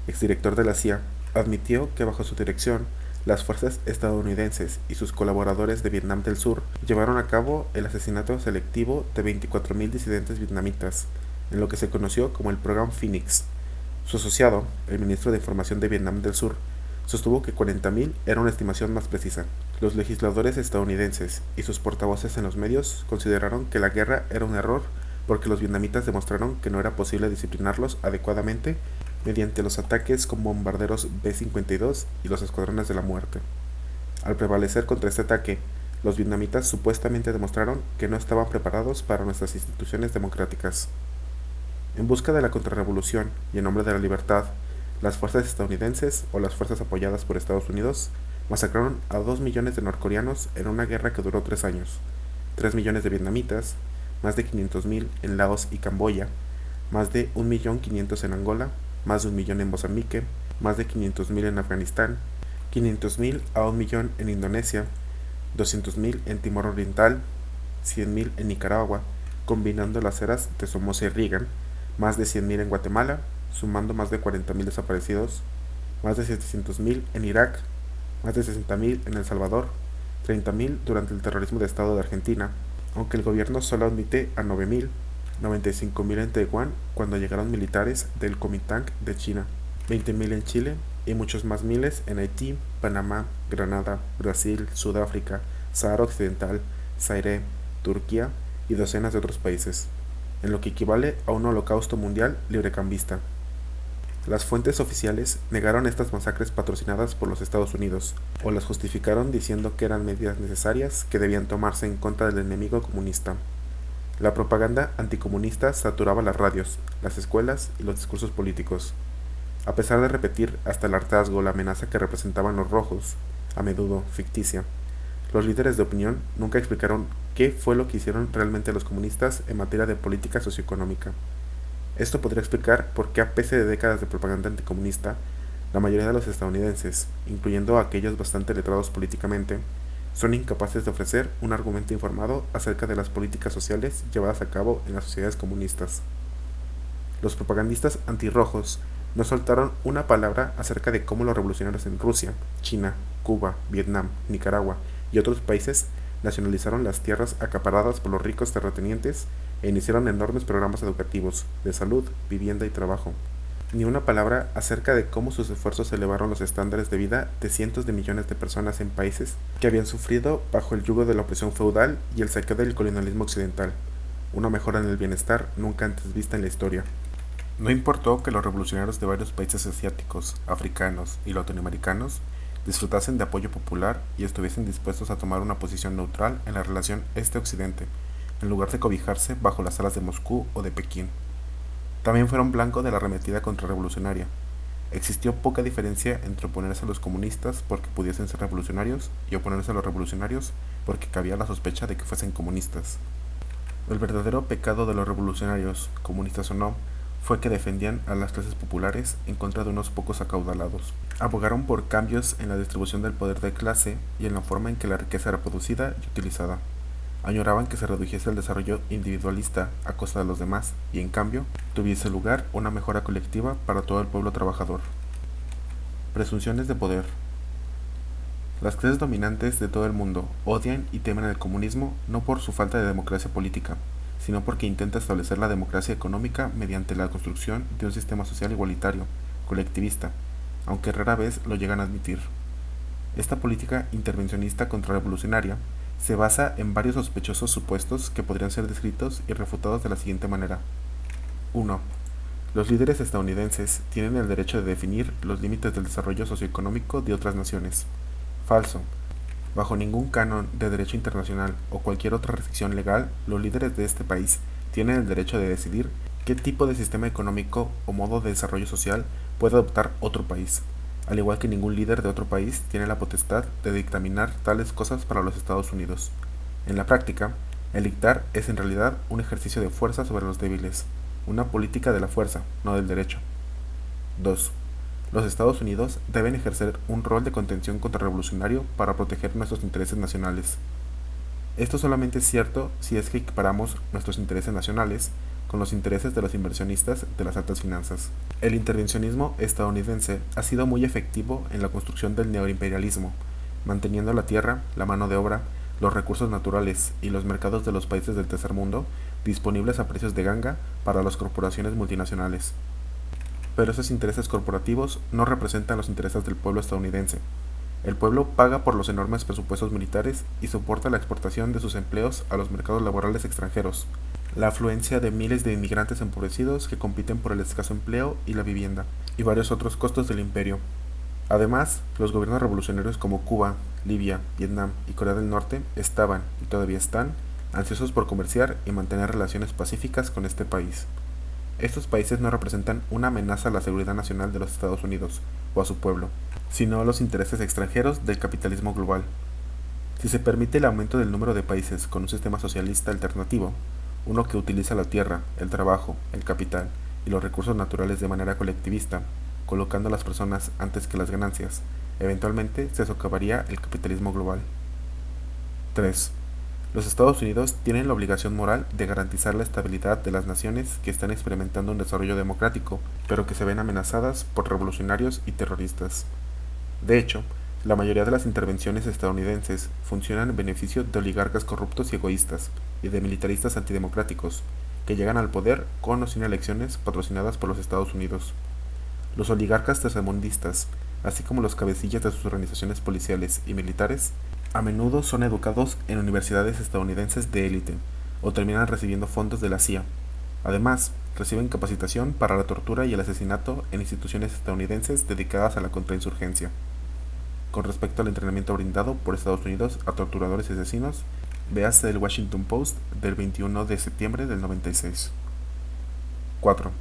[SPEAKER 1] exdirector de la CIA, admitió que bajo su dirección, las fuerzas estadounidenses y sus colaboradores de Vietnam del Sur llevaron a cabo el asesinato selectivo de 24.000 disidentes vietnamitas, en lo que se conoció como el Programa Phoenix. Su asociado, el ministro de Información de Vietnam del Sur, sostuvo que 40.000 era una estimación más precisa. Los legisladores estadounidenses y sus portavoces en los medios consideraron que la guerra era un error porque los vietnamitas demostraron que no era posible disciplinarlos adecuadamente mediante los ataques con bombarderos B-52 y los escuadrones de la muerte. Al prevalecer contra este ataque, los vietnamitas supuestamente demostraron que no estaban preparados para nuestras instituciones democráticas. En busca de la contrarrevolución y en nombre de la libertad, las fuerzas estadounidenses o las fuerzas apoyadas por Estados Unidos masacraron a 2 millones de norcoreanos en una guerra que duró 3 años, 3 millones de vietnamitas, más de 500.000 en Laos y Camboya, más de 1.500.000 en Angola, más de 1 millón en Mozambique, más de 500.000 en Afganistán, 500.000 a 1 millón en Indonesia, 200.000 en Timor Oriental, 100.000 en Nicaragua, combinando las eras de Somoza y Reagan, más de 100.000 en Guatemala, sumando más de 40.000 desaparecidos, más de 700.000 en Irak, más de 60.000 en El Salvador, 30.000 durante el terrorismo de Estado de Argentina, aunque el gobierno solo admite a 9.000, 95.000 en Taiwán cuando llegaron militares del Kuomintang de China, 20.000 en Chile y muchos más miles en Haití, Panamá, Granada, Brasil, Sudáfrica, Sahara Occidental, Zaire, Turquía y docenas de otros países, en lo que equivale a un holocausto mundial librecambista. Las fuentes oficiales negaron estas masacres patrocinadas por los Estados Unidos, o las justificaron diciendo que eran medidas necesarias que debían tomarse en contra del enemigo comunista. La propaganda anticomunista saturaba las radios, las escuelas y los discursos políticos. A pesar de repetir hasta el hartazgo la amenaza que representaban los rojos, a menudo ficticia, los líderes de opinión nunca explicaron qué fue lo que hicieron realmente los comunistas en materia de política socioeconómica. Esto podría explicar por qué, a pesar de décadas de propaganda anticomunista, la mayoría de los estadounidenses, incluyendo a aquellos bastante letrados políticamente, son incapaces de ofrecer un argumento informado acerca de las políticas sociales llevadas a cabo en las sociedades comunistas. Los propagandistas antirrojos no soltaron una palabra acerca de cómo los revolucionarios en Rusia, China, Cuba, Vietnam, Nicaragua y otros países nacionalizaron las tierras acaparadas por los ricos terratenientes e iniciaron enormes programas educativos, de salud, vivienda y trabajo. Ni una palabra acerca de cómo sus esfuerzos elevaron los estándares de vida de cientos de millones de personas en países que habían sufrido bajo el yugo de la opresión feudal y el saqueo del colonialismo occidental, una mejora en el bienestar nunca antes vista en la historia. No importó que los revolucionarios de varios países asiáticos, africanos y latinoamericanos disfrutasen de apoyo popular y estuviesen dispuestos a tomar una posición neutral en la relación este-occidente, en lugar de cobijarse bajo las alas de Moscú o de Pekín. También fueron blanco de la arremetida contrarrevolucionaria. Existió poca diferencia entre oponerse a los comunistas porque pudiesen ser revolucionarios y oponerse a los revolucionarios porque cabía la sospecha de que fuesen comunistas. El verdadero pecado de los revolucionarios, comunistas o no, fue que defendían a las clases populares en contra de unos pocos acaudalados. Abogaron por cambios en la distribución del poder de clase y en la forma en que la riqueza era producida y utilizada. Añoraban que se redujese el desarrollo individualista a costa de los demás y, en cambio, tuviese lugar una mejora colectiva para todo el pueblo trabajador. Presunciones de poder. Las clases dominantes de todo el mundo odian y temen el comunismo no por su falta de democracia política, sino porque intenta establecer la democracia económica mediante la construcción de un sistema social igualitario, colectivista, aunque rara vez lo llegan a admitir. Esta política intervencionista contrarrevolucionaria se basa en varios sospechosos supuestos que podrían ser descritos y refutados de la siguiente manera. 1. Los líderes estadounidenses tienen el derecho de definir los límites del desarrollo socioeconómico de otras naciones. Falso. Bajo ningún canon de derecho internacional o cualquier otra restricción legal, los líderes de este país tienen el derecho de decidir qué tipo de sistema económico o modo de desarrollo social puede adoptar otro país, al igual que ningún líder de otro país tiene la potestad de dictaminar tales cosas para los Estados Unidos. En la práctica, el dictar es en realidad un ejercicio de fuerza sobre los débiles, una política de la fuerza, no del derecho. 2. Los Estados Unidos deben ejercer un rol de contención contrarrevolucionario para proteger nuestros intereses nacionales. Esto solamente es cierto si es que equiparamos nuestros intereses nacionales con los intereses de los inversionistas de las altas finanzas. El intervencionismo estadounidense ha sido muy efectivo en la construcción del neoimperialismo, manteniendo la tierra, la mano de obra, los recursos naturales y los mercados de los países del tercer mundo disponibles a precios de ganga para las corporaciones multinacionales. Pero esos intereses corporativos no representan los intereses del pueblo estadounidense. El pueblo paga por los enormes presupuestos militares y soporta la exportación de sus empleos a los mercados laborales extranjeros, la afluencia de miles de inmigrantes empobrecidos que compiten por el escaso empleo y la vivienda, y varios otros costos del imperio. Además, los gobiernos revolucionarios como Cuba, Libia, Vietnam y Corea del Norte estaban, y todavía están, ansiosos por comerciar y mantener relaciones pacíficas con este país. Estos países no representan una amenaza a la seguridad nacional de los Estados Unidos o a su pueblo, sino a los intereses extranjeros del capitalismo global. Si se permite el aumento del número de países con un sistema socialista alternativo, uno que utiliza la tierra, el trabajo, el capital y los recursos naturales de manera colectivista, colocando a las personas antes que las ganancias, eventualmente se socavaría el capitalismo global. 3. Los Estados Unidos tienen la obligación moral de garantizar la estabilidad de las naciones que están experimentando un desarrollo democrático, pero que se ven amenazadas por revolucionarios y terroristas. De hecho, la mayoría de las intervenciones estadounidenses funcionan en beneficio de oligarcas corruptos y egoístas, y de militaristas antidemocráticos, que llegan al poder con o sin elecciones patrocinadas por los Estados Unidos. Los oligarcas tercermundistas, así como los cabecillas de sus organizaciones policiales y militares, a menudo son educados en universidades estadounidenses de élite, o terminan recibiendo fondos de la CIA. Además, reciben capacitación para la tortura y el asesinato en instituciones estadounidenses dedicadas a la contrainsurgencia. Con respecto al entrenamiento brindado por Estados Unidos a torturadores y asesinos, véase el Washington Post del 21 de septiembre del 96. 4.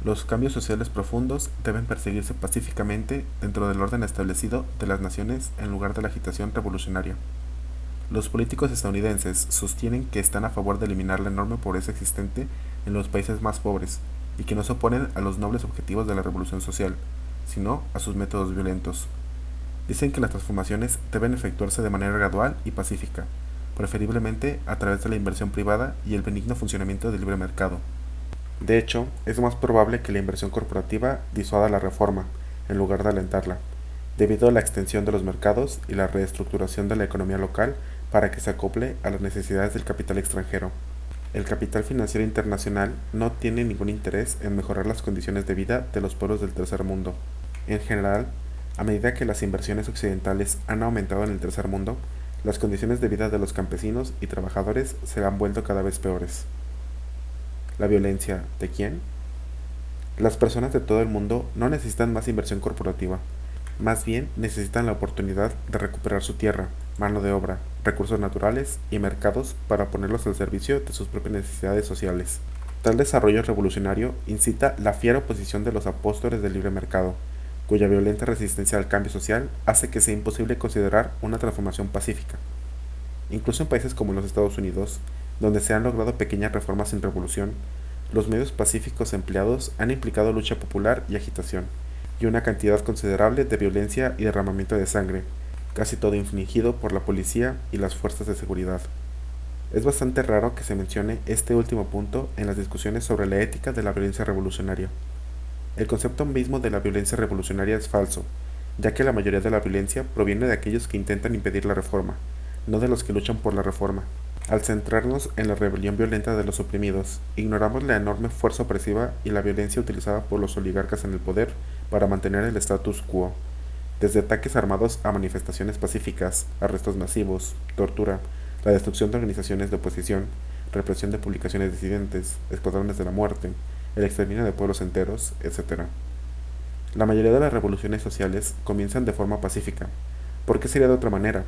[SPEAKER 1] Los cambios sociales profundos deben perseguirse pacíficamente dentro del orden establecido de las naciones en lugar de la agitación revolucionaria. Los políticos estadounidenses sostienen que están a favor de eliminar la enorme pobreza existente en los países más pobres y que no se oponen a los nobles objetivos de la revolución social, sino a sus métodos violentos. Dicen que las transformaciones deben efectuarse de manera gradual y pacífica, preferiblemente a través de la inversión privada y el benigno funcionamiento del libre mercado. De hecho, es más probable que la inversión corporativa disuada la reforma, en lugar de alentarla, debido a la extensión de los mercados y la reestructuración de la economía local para que se acople a las necesidades del capital extranjero. El capital financiero internacional no tiene ningún interés en mejorar las condiciones de vida de los pueblos del tercer mundo. En general, a medida que las inversiones occidentales han aumentado en el tercer mundo, las condiciones de vida de los campesinos y trabajadores se han vuelto cada vez peores. ¿La violencia de quién? Las personas de todo el mundo no necesitan más inversión corporativa, más bien necesitan la oportunidad de recuperar su tierra, mano de obra, recursos naturales y mercados para ponerlos al servicio de sus propias necesidades sociales. Tal desarrollo revolucionario incita la fiera oposición de los apóstoles del libre mercado, cuya violenta resistencia al cambio social hace que sea imposible considerar una transformación pacífica. Incluso en países como los Estados Unidos, donde se han logrado pequeñas reformas sin revolución, los medios pacíficos empleados han implicado lucha popular y agitación, y una cantidad considerable de violencia y derramamiento de sangre, casi todo infligido por la policía y las fuerzas de seguridad. Es bastante raro que se mencione este último punto en las discusiones sobre la ética de la violencia revolucionaria. El concepto mismo de la violencia revolucionaria es falso, ya que la mayoría de la violencia proviene de aquellos que intentan impedir la reforma, no de los que luchan por la reforma. Al centrarnos en la rebelión violenta de los oprimidos, ignoramos la enorme fuerza opresiva y la violencia utilizada por los oligarcas en el poder para mantener el status quo, desde ataques armados a manifestaciones pacíficas, arrestos masivos, tortura, la destrucción de organizaciones de oposición, represión de publicaciones disidentes, escuadrones de la muerte, el exterminio de pueblos enteros, etc. La mayoría de las revoluciones sociales comienzan de forma pacífica. ¿Por qué sería de otra manera?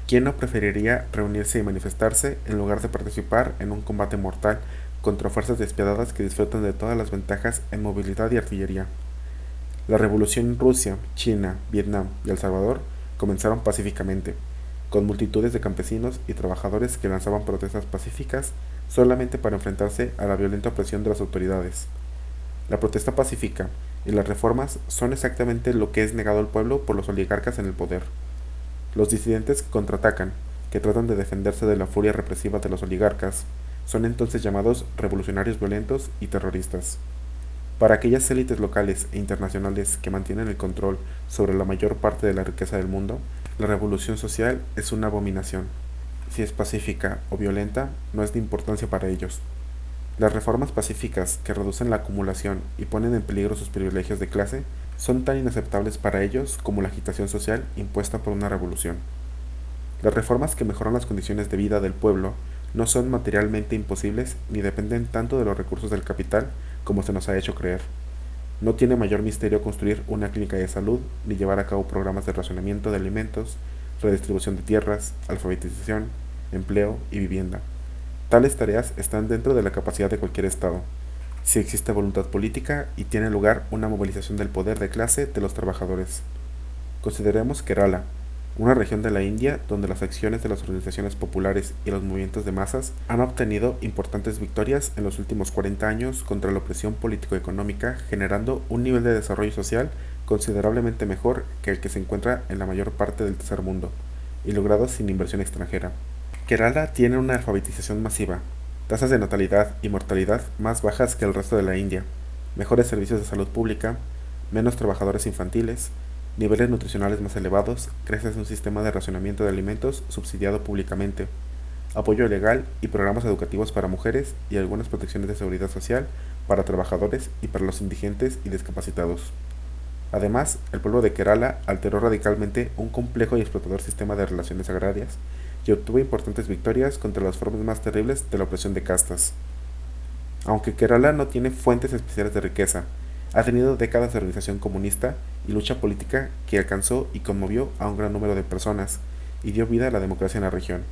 [SPEAKER 1] ¿Quién no preferiría reunirse y manifestarse en lugar de participar en un combate mortal contra fuerzas despiadadas que disfrutan de todas las ventajas en movilidad y artillería? La revolución en Rusia, China, Vietnam y El Salvador comenzaron pacíficamente, con multitudes de campesinos y trabajadores que lanzaban protestas pacíficas solamente para enfrentarse a la violenta opresión de las autoridades. La protesta pacífica y las reformas son exactamente lo que es negado al pueblo por los oligarcas en el poder. Los disidentes que contraatacan, que tratan de defenderse de la furia represiva de los oligarcas, son entonces llamados revolucionarios violentos y terroristas. Para aquellas élites locales e internacionales que mantienen el control sobre la mayor parte de la riqueza del mundo, la revolución social es una abominación. Si es pacífica o violenta, no es de importancia para ellos. Las reformas pacíficas que reducen la acumulación y ponen en peligro sus privilegios de clase son tan inaceptables para ellos como la agitación social impuesta por una revolución. Las reformas que mejoran las condiciones de vida del pueblo no son materialmente imposibles ni dependen tanto de los recursos del capital como se nos ha hecho creer. No tiene mayor misterio construir una clínica de salud ni llevar a cabo programas de racionamiento de alimentos, redistribución de tierras, alfabetización, empleo y vivienda. Tales tareas están dentro de la capacidad de cualquier Estado, si existe voluntad política y tiene lugar una movilización del poder de clase de los trabajadores. Consideremos Kerala, una región de la India donde las acciones de las organizaciones populares y los movimientos de masas han obtenido importantes victorias en los últimos 40 años contra la opresión político-económica, generando un nivel de desarrollo social considerablemente mejor que el que se encuentra en la mayor parte del tercer mundo, y logrado sin inversión extranjera. Kerala tiene una alfabetización masiva, tasas de natalidad y mortalidad más bajas que el resto de la India, mejores servicios de salud pública, menos trabajadores infantiles, niveles nutricionales más elevados gracias a un sistema de racionamiento de alimentos subsidiado públicamente, apoyo legal y programas educativos para mujeres y algunas protecciones de seguridad social para trabajadores y para los indigentes y discapacitados. Además, el pueblo de Kerala alteró radicalmente un complejo y explotador sistema de relaciones agrarias y obtuvo importantes victorias contra las formas más terribles de la opresión de castas. Aunque Kerala no tiene fuentes especiales de riqueza, ha tenido décadas de organización comunista y lucha política que alcanzó y conmovió a un gran número de personas y dio vida a la democracia en la región.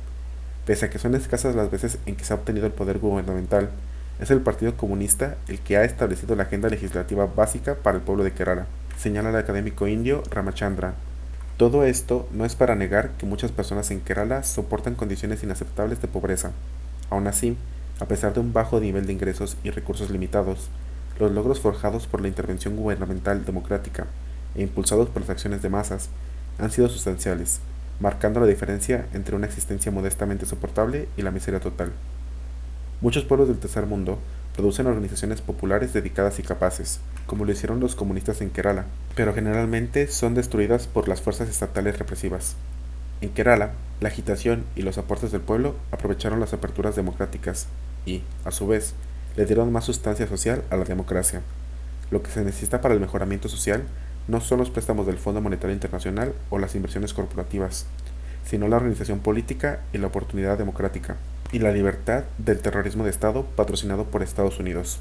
[SPEAKER 1] Pese a que son escasas las veces en que se ha obtenido el poder gubernamental, es el Partido Comunista el que ha establecido la agenda legislativa básica para el pueblo de Kerala, señala el académico indio Ramachandran. Todo esto no es para negar que muchas personas en Kerala soportan condiciones inaceptables de pobreza. Aún así, a pesar de un bajo nivel de ingresos y recursos limitados, los logros forjados por la intervención gubernamental democrática e impulsados por las acciones de masas han sido sustanciales, marcando la diferencia entre una existencia modestamente soportable y la miseria total. Muchos pueblos del tercer mundo producen organizaciones populares dedicadas y capaces, como lo hicieron los comunistas en Kerala, pero generalmente son destruidas por las fuerzas estatales represivas. En Kerala, la agitación y los aportes del pueblo aprovecharon las aperturas democráticas y, a su vez, le dieron más sustancia social a la democracia. Lo que se necesita para el mejoramiento social no son los préstamos del Fondo Monetario Internacional o las inversiones corporativas, sino la organización política y la oportunidad democrática, y la libertad del terrorismo de Estado patrocinado por Estados Unidos.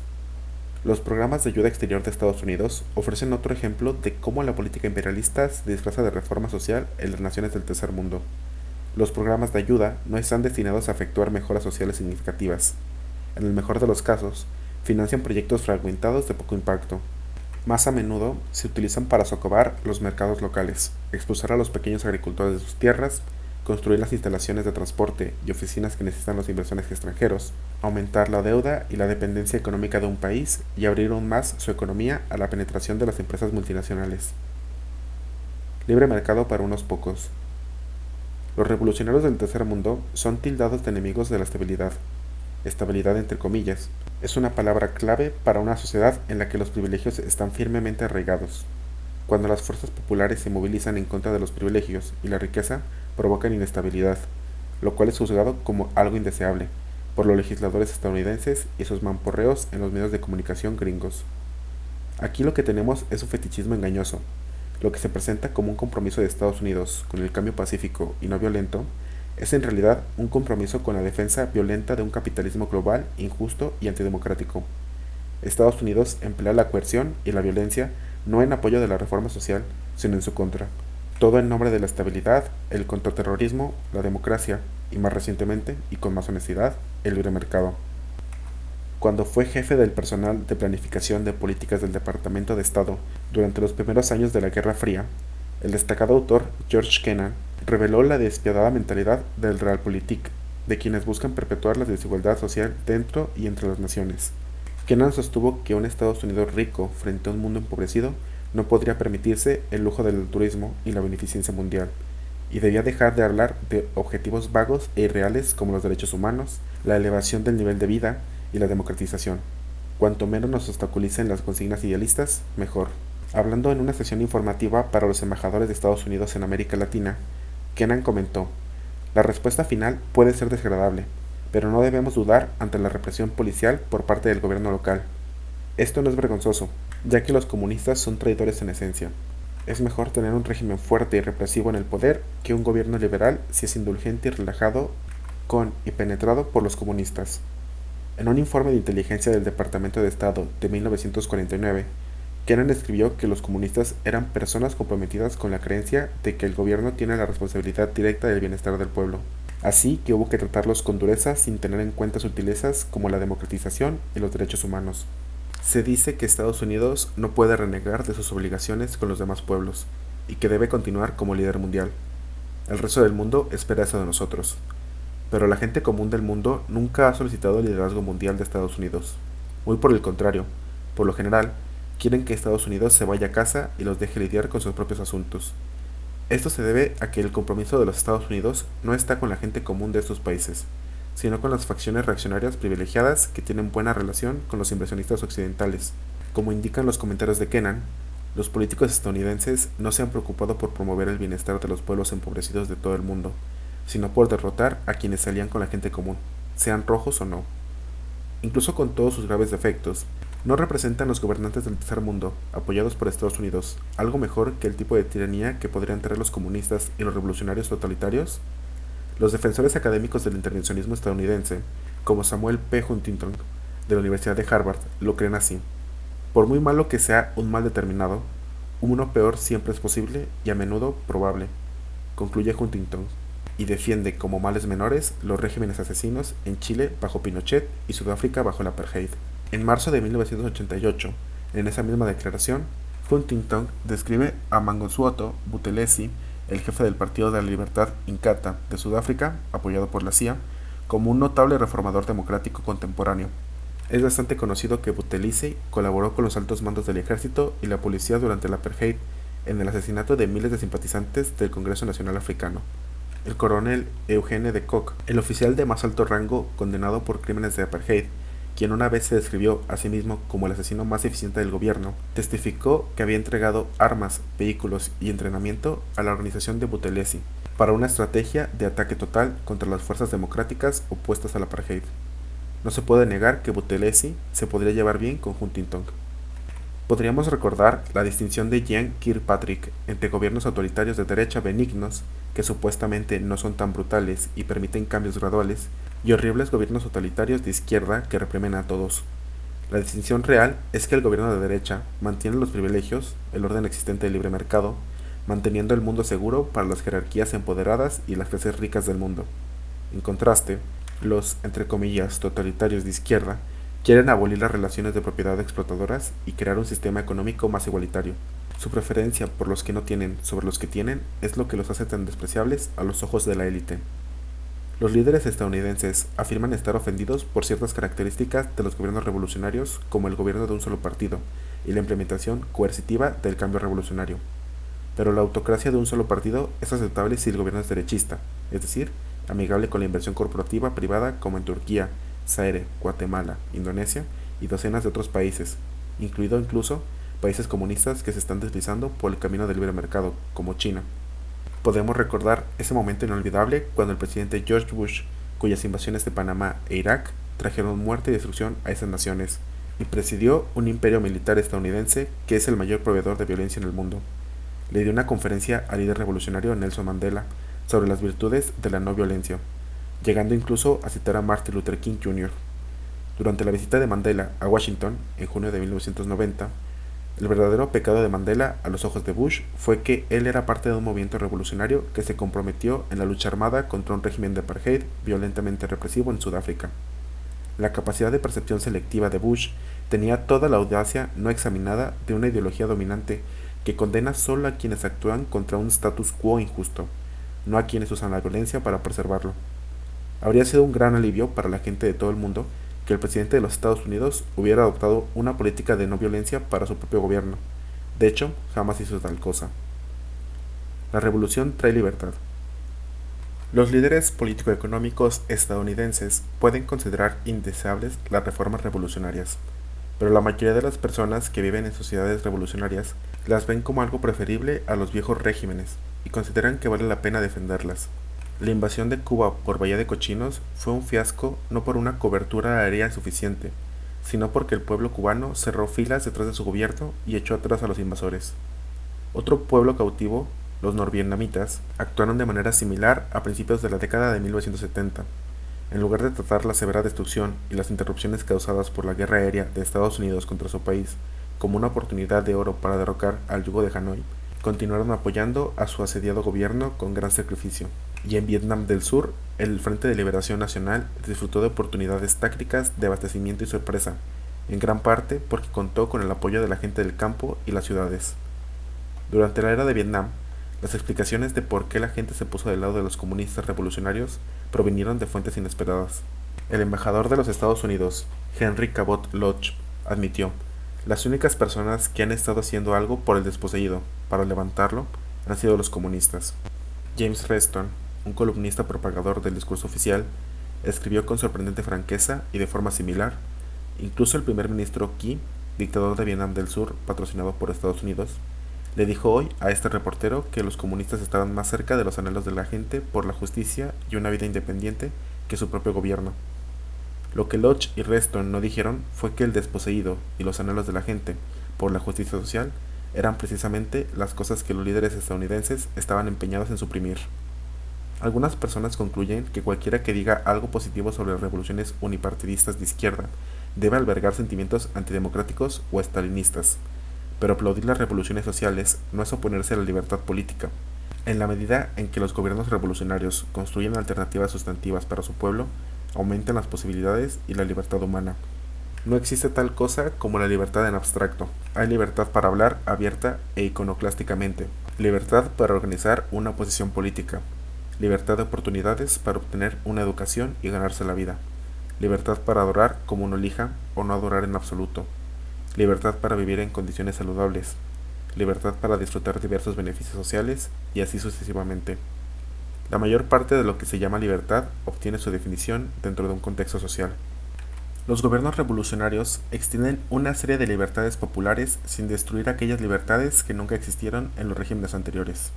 [SPEAKER 1] Los programas de ayuda exterior de Estados Unidos ofrecen otro ejemplo de cómo la política imperialista se disfraza de reforma social en las naciones del tercer mundo. Los programas de ayuda no están destinados a efectuar mejoras sociales significativas. En el mejor de los casos, financian proyectos fragmentados de poco impacto. Más a menudo se utilizan para socavar los mercados locales, expulsar a los pequeños agricultores de sus tierras, construir las instalaciones de transporte y oficinas que necesitan los inversores extranjeros, aumentar la deuda y la dependencia económica de un país y abrir aún más su economía a la penetración de las empresas multinacionales. Libre mercado para unos pocos. Los revolucionarios del tercer mundo son tildados de enemigos de la estabilidad. Estabilidad entre comillas, es una palabra clave para una sociedad en la que los privilegios están firmemente arraigados. Cuando las fuerzas populares se movilizan en contra de los privilegios y la riqueza, provocan inestabilidad, lo cual es juzgado como algo indeseable por los legisladores estadounidenses y sus mamporreos en los medios de comunicación gringos. Aquí lo que tenemos es un fetichismo engañoso. Lo que se presenta como un compromiso de Estados Unidos con el cambio pacífico y no violento es en realidad un compromiso con la defensa violenta de un capitalismo global, injusto y antidemocrático. Estados Unidos emplea la coerción y la violencia no en apoyo de la reforma social, sino en su contra. Todo en nombre de la estabilidad, el contraterrorismo, la democracia y más recientemente, y con más honestidad, el libre mercado. Cuando fue jefe del personal de planificación de políticas del Departamento de Estado durante los primeros años de la Guerra Fría, el destacado autor George Kennan reveló la despiadada mentalidad del Realpolitik, de quienes buscan perpetuar la desigualdad social dentro y entre las naciones. Kennan sostuvo que un Estados Unidos rico frente a un mundo empobrecido no podría permitirse el lujo del turismo y la beneficencia mundial, y debía dejar de hablar de objetivos vagos e irreales como los derechos humanos, la elevación del nivel de vida y la democratización. Cuanto menos nos obstaculicen las consignas idealistas, mejor. Hablando en una sesión informativa para los embajadores de Estados Unidos en América Latina, Kennan comentó: "La respuesta final puede ser desagradable, pero no debemos dudar ante la represión policial por parte del gobierno local. Esto no es vergonzoso, ya que los comunistas son traidores en esencia. Es mejor tener un régimen fuerte y represivo en el poder que un gobierno liberal si es indulgente y relajado con y penetrado por los comunistas". En un informe de inteligencia del Departamento de Estado de 1949, Kennan escribió que los comunistas eran personas comprometidas con la creencia de que el gobierno tiene la responsabilidad directa del bienestar del pueblo, así que hubo que tratarlos con dureza sin tener en cuenta sutilezas como la democratización y los derechos humanos. Se dice que Estados Unidos no puede renegar de sus obligaciones con los demás pueblos y que debe continuar como líder mundial. El resto del mundo espera eso de nosotros. Pero la gente común del mundo nunca ha solicitado el liderazgo mundial de Estados Unidos. Muy por el contrario, por lo general, quieren que Estados Unidos se vaya a casa y los deje lidiar con sus propios asuntos. Esto se debe a que el compromiso de los Estados Unidos no está con la gente común de estos países, sino con las facciones reaccionarias privilegiadas que tienen buena relación con los inversionistas occidentales. Como indican los comentarios de Kennan, los políticos estadounidenses no se han preocupado por promover el bienestar de los pueblos empobrecidos de todo el mundo, sino por derrotar a quienes salían con la gente común, sean rojos o no. Incluso con todos sus graves defectos, ¿no representan los gobernantes del tercer mundo, apoyados por Estados Unidos, algo mejor que el tipo de tiranía que podrían tener los comunistas y los revolucionarios totalitarios? Los defensores académicos del intervencionismo estadounidense, como Samuel P. Huntington, de la Universidad de Harvard lo creen así: por muy malo que sea un mal determinado, uno peor siempre es posible y a menudo probable, concluye Huntington, y defiende como males menores los regímenes asesinos en Chile bajo Pinochet y Sudáfrica bajo el apartheid. En marzo de 1988, en esa misma declaración, Huntington describe a Mangosuthu Buthelezi, el jefe del Partido de la Libertad Inkatha de Sudáfrica, apoyado por la CIA, como un notable reformador democrático contemporáneo. Es bastante conocido que Buthelezi colaboró con los altos mandos del ejército y la policía durante el apartheid en el asesinato de miles de simpatizantes del Congreso Nacional Africano. El coronel Eugene de Kock, el oficial de más alto rango condenado por crímenes de apartheid, quien una vez se describió a sí mismo como el asesino más eficiente del gobierno, testificó que había entregado armas, vehículos y entrenamiento a la organización de Buthelezi para una estrategia de ataque total contra las fuerzas democráticas opuestas al apartheid. No se puede negar que Buthelezi se podría llevar bien con Huntington. Podríamos recordar la distinción de Jean Kirkpatrick entre gobiernos autoritarios de derecha benignos, que supuestamente no son tan brutales y permiten cambios graduales, y horribles gobiernos totalitarios de izquierda que reprimen a todos. La distinción real es que el gobierno de derecha mantiene los privilegios, el orden existente del libre mercado, manteniendo el mundo seguro para las jerarquías empoderadas y las clases ricas del mundo. En contraste, los, entre comillas, totalitarios de izquierda quieren abolir las relaciones de propiedad explotadoras y crear un sistema económico más igualitario. Su preferencia por los que no tienen sobre los que tienen es lo que los hace tan despreciables a los ojos de la élite. Los líderes estadounidenses afirman estar ofendidos por ciertas características de los gobiernos revolucionarios, como el gobierno de un solo partido y la implementación coercitiva del cambio revolucionario. Pero la autocracia de un solo partido es aceptable si el gobierno es derechista, es decir, amigable con la inversión corporativa privada, como en Turquía, Zaire, Guatemala, Indonesia y docenas de otros países, incluido incluso países comunistas que se están deslizando por el camino del libre mercado, como China. Podemos recordar ese momento inolvidable cuando el presidente George Bush, cuyas invasiones de Panamá e Irak trajeron muerte y destrucción a esas naciones, y presidió un imperio militar estadounidense que es el mayor proveedor de violencia en el mundo. Le dio una conferencia al líder revolucionario Nelson Mandela sobre las virtudes de la no violencia, llegando incluso a citar a Martin Luther King Jr. Durante la visita de Mandela a Washington en junio de 1990, el verdadero pecado de Mandela a los ojos de Bush fue que él era parte de un movimiento revolucionario que se comprometió en la lucha armada contra un régimen de apartheid violentamente represivo en Sudáfrica. La capacidad de percepción selectiva de Bush tenía toda la audacia no examinada de una ideología dominante que condena solo a quienes actúan contra un status quo injusto, no a quienes usan la violencia para preservarlo. Habría sido un gran alivio para la gente de todo el mundo que el presidente de los Estados Unidos hubiera adoptado una política de no violencia para su propio gobierno. De hecho, jamás hizo tal cosa. La revolución trae libertad. Los líderes político-económicos estadounidenses pueden considerar indeseables las reformas revolucionarias, pero la mayoría de las personas que viven en sociedades revolucionarias las ven como algo preferible a los viejos regímenes y consideran que vale la pena defenderlas. La invasión de Cuba por Bahía de Cochinos fue un fiasco no por una cobertura aérea suficiente, sino porque el pueblo cubano cerró filas detrás de su gobierno y echó atrás a los invasores. Otro pueblo cautivo, los norvietnamitas, actuaron de manera similar a principios de la década de 1970. En lugar de tratar la severa destrucción y las interrupciones causadas por la guerra aérea de Estados Unidos contra su país como una oportunidad de oro para derrocar al yugo de Hanoi, continuaron apoyando a su asediado gobierno con gran sacrificio. Y en Vietnam del Sur, el Frente de Liberación Nacional disfrutó de oportunidades tácticas de abastecimiento y sorpresa, en gran parte porque contó con el apoyo de la gente del campo y las ciudades. Durante la era de Vietnam, las explicaciones de por qué la gente se puso del lado de los comunistas revolucionarios provinieron de fuentes inesperadas. El embajador de los Estados Unidos, Henry Cabot Lodge, admitió: las únicas personas que han estado haciendo algo por el desposeído, para levantarlo, han sido los comunistas. James Reston, un columnista propagador del discurso oficial, escribió con sorprendente franqueza y de forma similar: incluso el primer ministro Key, dictador de Vietnam del Sur, patrocinado por Estados Unidos, le dijo hoy a este reportero que los comunistas estaban más cerca de los anhelos de la gente por la justicia y una vida independiente que su propio gobierno. Lo que Lodge y Reston no dijeron fue que el desposeído y los anhelos de la gente por la justicia social eran precisamente las cosas que los líderes estadounidenses estaban empeñados en suprimir. Algunas personas concluyen que cualquiera que diga algo positivo sobre las revoluciones unipartidistas de izquierda debe albergar sentimientos antidemocráticos o estalinistas, pero aplaudir las revoluciones sociales no es oponerse a la libertad política. En la medida en que los gobiernos revolucionarios construyen alternativas sustantivas para su pueblo, aumentan las posibilidades y la libertad humana. No existe tal cosa como la libertad en abstracto. Hay libertad para hablar abierta e iconoclásticamente, libertad para organizar una oposición política, libertad de oportunidades para obtener una educación y ganarse la vida, libertad para adorar como uno elija o no adorar en absoluto, libertad para vivir en condiciones saludables, libertad para disfrutar diversos beneficios sociales y así sucesivamente. La mayor parte de lo que se llama libertad obtiene su definición dentro de un contexto social. Los gobiernos revolucionarios extienden una serie de libertades populares sin destruir aquellas libertades que nunca existieron en los regímenes anteriores.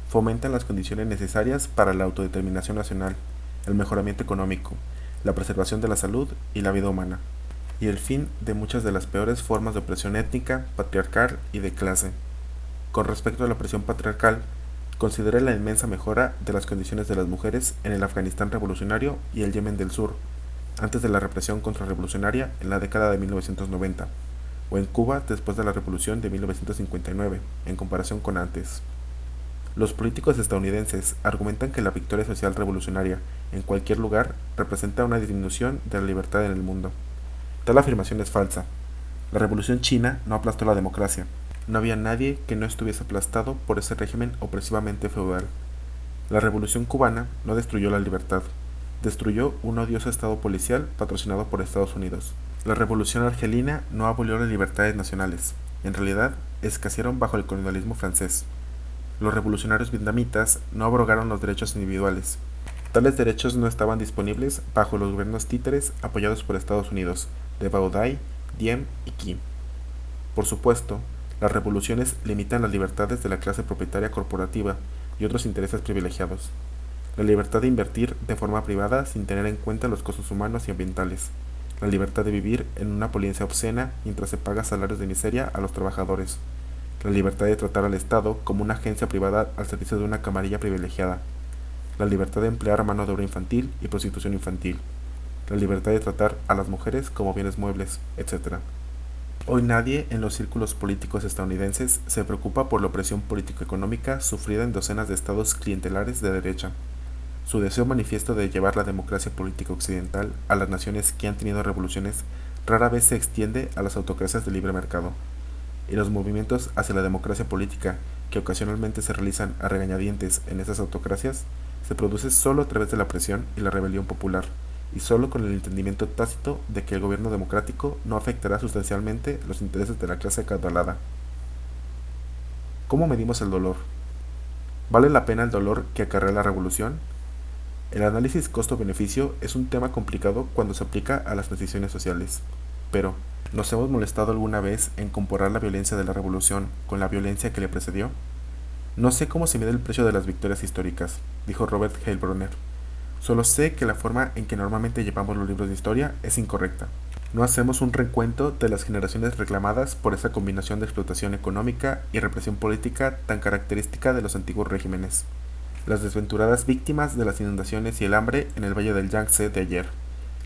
[SPEAKER 1] Fomentan las condiciones necesarias para la autodeterminación nacional, el mejoramiento económico, la preservación de la salud y la vida humana, y el fin de muchas de las peores formas de opresión étnica, patriarcal y de clase. Con respecto a la opresión patriarcal, considera la inmensa mejora de las condiciones de las mujeres en el Afganistán revolucionario y el Yemen del Sur, antes de la represión contrarrevolucionaria en la década de 1990, o en Cuba después de la revolución de 1959, en comparación con antes. Los políticos estadounidenses argumentan que la victoria social revolucionaria en cualquier lugar representa una disminución de la libertad en el mundo. Tal afirmación es falsa. La revolución china no aplastó la democracia. No había nadie que no estuviese aplastado por ese régimen opresivamente feudal. La revolución cubana no destruyó la libertad. Destruyó un odioso estado policial patrocinado por Estados Unidos. La revolución argelina no abolió las libertades nacionales. En realidad, escasearon bajo el colonialismo francés. Los revolucionarios vietnamitas no abrogaron los derechos individuales. Tales derechos no estaban disponibles bajo los gobiernos títeres apoyados por Estados Unidos, de Bao Dai, Diem y Kim. Por supuesto, las revoluciones limitan las libertades de la clase propietaria corporativa y otros intereses privilegiados. La libertad de invertir de forma privada sin tener en cuenta los costos humanos y ambientales. La libertad de vivir en una opulencia obscena mientras se paga salarios de miseria a los trabajadores. La libertad de tratar al Estado como una agencia privada al servicio de una camarilla privilegiada. La libertad de emplear mano de obra infantil y prostitución infantil. La libertad de tratar a las mujeres como bienes muebles, etc. Hoy nadie en los círculos políticos estadounidenses se preocupa por la opresión político-económica sufrida en docenas de estados clientelares de derecha. Su deseo manifiesto de llevar la democracia política occidental a las naciones que han tenido revoluciones rara vez se extiende a las autocracias de libre mercado, y los movimientos hacia la democracia política que ocasionalmente se realizan a regañadientes en esas autocracias se produce solo a través de la presión y la rebelión popular, y solo con el entendimiento tácito de que el gobierno democrático no afectará sustancialmente los intereses de la clase acaudalada. ¿Cómo medimos el dolor? ¿Vale la pena el dolor que acarrea la revolución? El análisis costo-beneficio es un tema complicado cuando se aplica a las decisiones sociales, pero ¿nos hemos molestado alguna vez en comparar la violencia de la revolución con la violencia que le precedió? No sé cómo se mide el precio de las victorias históricas, dijo Robert Heilbronner. Solo sé que la forma en que normalmente llevamos los libros de historia es incorrecta. No hacemos un recuento de las generaciones reclamadas por esa combinación de explotación económica y represión política tan característica de los antiguos regímenes. Las desventuradas víctimas de las inundaciones y el hambre en el valle del Yangtze de ayer,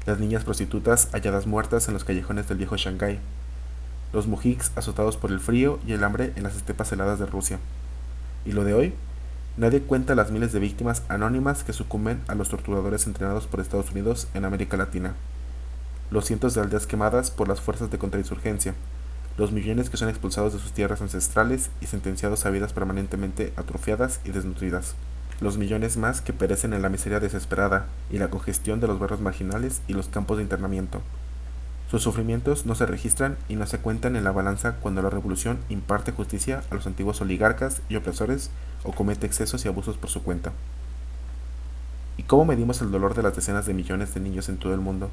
[SPEAKER 1] las niñas prostitutas halladas muertas en los callejones del viejo Shanghái, los mujiks azotados por el frío y el hambre en las estepas heladas de Rusia. ¿Y lo de hoy? Nadie cuenta las miles de víctimas anónimas que sucumben a los torturadores entrenados por Estados Unidos en América Latina, los cientos de aldeas quemadas por las fuerzas de contrainsurgencia, los millones que son expulsados de sus tierras ancestrales y sentenciados a vidas permanentemente atrofiadas y desnutridas, los millones más que perecen en la miseria desesperada y la congestión de los barrios marginales y los campos de internamiento. Sus sufrimientos no se registran y no se cuentan en la balanza cuando la revolución imparte justicia a los antiguos oligarcas y opresores o comete excesos y abusos por su cuenta. ¿Y cómo medimos el dolor de las decenas de millones de niños en todo el mundo?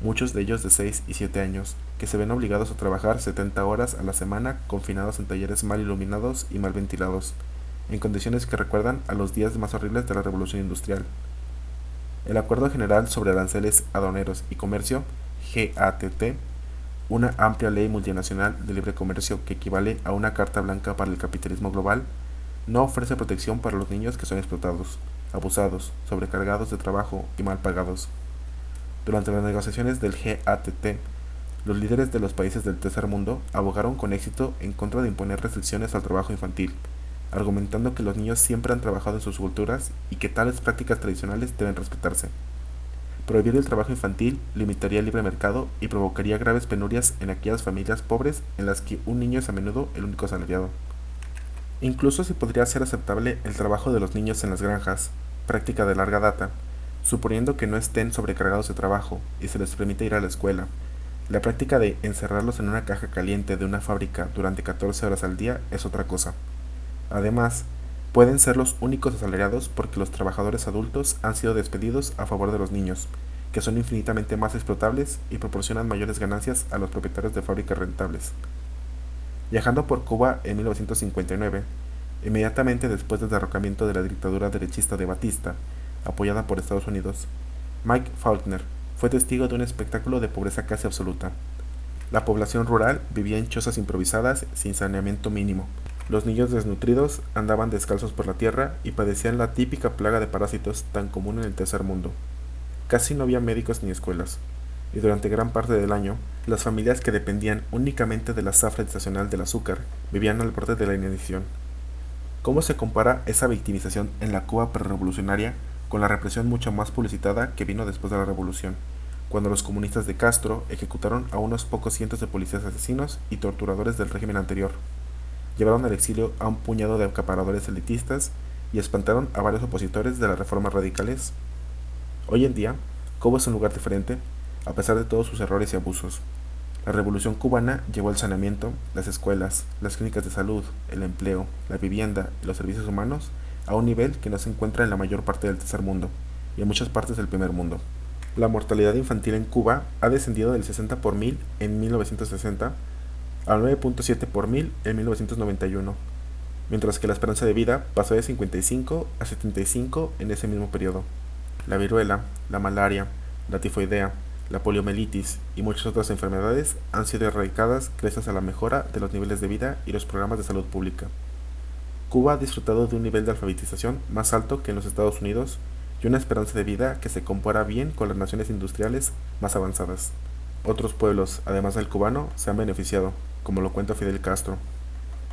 [SPEAKER 1] Muchos de ellos de 6 y 7 años, que se ven obligados a trabajar 70 horas a la semana confinados en talleres mal iluminados y mal ventilados, en condiciones que recuerdan a los días más horribles de la Revolución Industrial. El Acuerdo General sobre Aranceles Aduaneros y Comercio, GATT, una amplia ley multinacional de libre comercio que equivale a una carta blanca para el capitalismo global, no ofrece protección para los niños que son explotados, abusados, sobrecargados de trabajo y mal pagados. Durante las negociaciones del GATT, Los líderes de los países del tercer mundo abogaron con éxito en contra de imponer restricciones al trabajo infantil, argumentando que los niños siempre han trabajado en sus culturas y que tales prácticas tradicionales deben respetarse. Prohibir el trabajo infantil limitaría el libre mercado y provocaría graves penurias en aquellas familias pobres en las que un niño es a menudo el único asalariado. Incluso si podría ser aceptable el trabajo de los niños en las granjas, práctica de larga data, suponiendo que no estén sobrecargados de trabajo y se les permite ir a la escuela. La práctica de encerrarlos en una caja caliente de una fábrica durante 14 horas al día es otra cosa. Además, pueden ser los únicos asalariados porque los trabajadores adultos han sido despedidos a favor de los niños, que son infinitamente más explotables y proporcionan mayores ganancias a los propietarios de fábricas rentables. Viajando por Cuba en 1959, inmediatamente después del derrocamiento de la dictadura derechista de Batista, apoyada por Estados Unidos, Mike Faulkner fue testigo de un espectáculo de pobreza casi absoluta. La población rural vivía en chozas improvisadas sin saneamiento mínimo. Los niños desnutridos andaban descalzos por la tierra y padecían la típica plaga de parásitos tan común en el tercer mundo. Casi no había médicos ni escuelas, y durante gran parte del año, las familias que dependían únicamente de la zafra estacional del azúcar vivían al borde de la inanición. ¿Cómo se compara esa victimización en la Cuba prerevolucionaria con la represión mucho más publicitada que vino después de la revolución, cuando los comunistas de Castro ejecutaron a unos pocos cientos de policías asesinos y torturadores del régimen anterior? Llevaron al exilio a un puñado de acaparadores elitistas y espantaron a varios opositores de las reformas radicales. Hoy en día, Cuba es un lugar diferente, a pesar de todos sus errores y abusos. La revolución cubana llevó el saneamiento, las escuelas, las clínicas de salud, el empleo, la vivienda y los servicios humanos a un nivel que no se encuentra en la mayor parte del tercer mundo y en muchas partes del primer mundo. La mortalidad infantil en Cuba ha descendido del 60 por mil en 1960 a 9.7 por mil en 1991, mientras que la esperanza de vida pasó de 55 a 75 en ese mismo periodo. La viruela, la malaria, la tifoidea, la poliomielitis y muchas otras enfermedades han sido erradicadas gracias a la mejora de los niveles de vida y los programas de salud pública. Cuba ha disfrutado de un nivel de alfabetización más alto que en los Estados Unidos y una esperanza de vida que se compara bien con las naciones industriales más avanzadas. Otros pueblos, además del cubano, se han beneficiado, como lo cuenta Fidel Castro.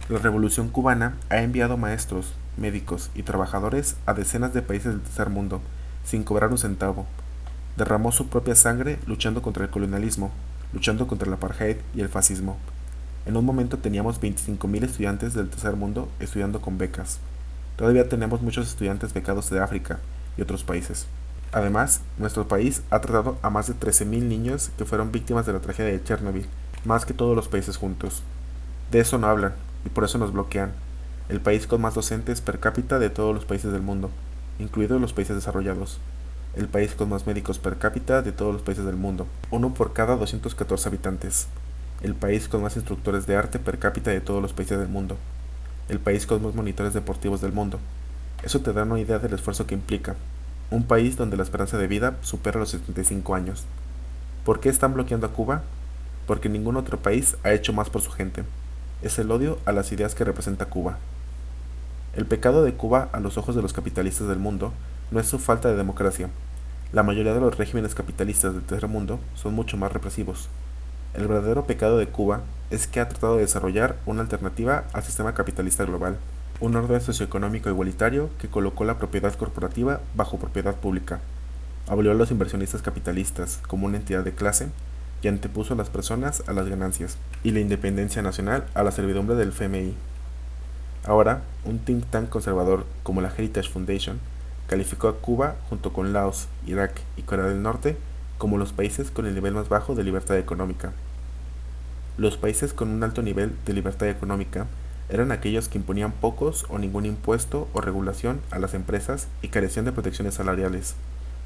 [SPEAKER 1] La revolución cubana ha enviado maestros, médicos y trabajadores a decenas de países del tercer mundo, sin cobrar un centavo. Derramó su propia sangre luchando contra el colonialismo, luchando contra el apartheid y el fascismo. En un momento teníamos 25.000 estudiantes del tercer mundo estudiando con becas. Todavía tenemos muchos estudiantes becados de África y otros países. Además, nuestro país ha tratado a más de 13.000 niños que fueron víctimas de la tragedia de Chernobyl, más que todos los países juntos. De eso no hablan, y por eso nos bloquean. El país con más docentes per cápita de todos los países del mundo, incluidos los países desarrollados. El país con más médicos per cápita de todos los países del mundo, uno por cada 214 habitantes. El país con más instructores de arte per cápita de todos los países del mundo. El país con más monitores deportivos del mundo. Eso te da una idea del esfuerzo que implica. Un país donde la esperanza de vida supera los 75 años. ¿Por qué están bloqueando a Cuba? Porque ningún otro país ha hecho más por su gente. Es el odio a las ideas que representa Cuba. El pecado de Cuba a los ojos de los capitalistas del mundo no es su falta de democracia. La mayoría de los regímenes capitalistas del tercer mundo son mucho más represivos. El verdadero pecado de Cuba es que ha tratado de desarrollar una alternativa al sistema capitalista global, un orden socioeconómico igualitario que colocó la propiedad corporativa bajo propiedad pública, abolió a los inversionistas capitalistas como una entidad de clase y antepuso a las personas a las ganancias y la independencia nacional a la servidumbre del FMI. Ahora, un think tank conservador como la Heritage Foundation calificó a Cuba junto con Laos, Irak y Corea del Norte como los países con el nivel más bajo de libertad económica. Los países con un alto nivel de libertad económica eran aquellos que imponían pocos o ningún impuesto o regulación a las empresas y carecían de protecciones salariales,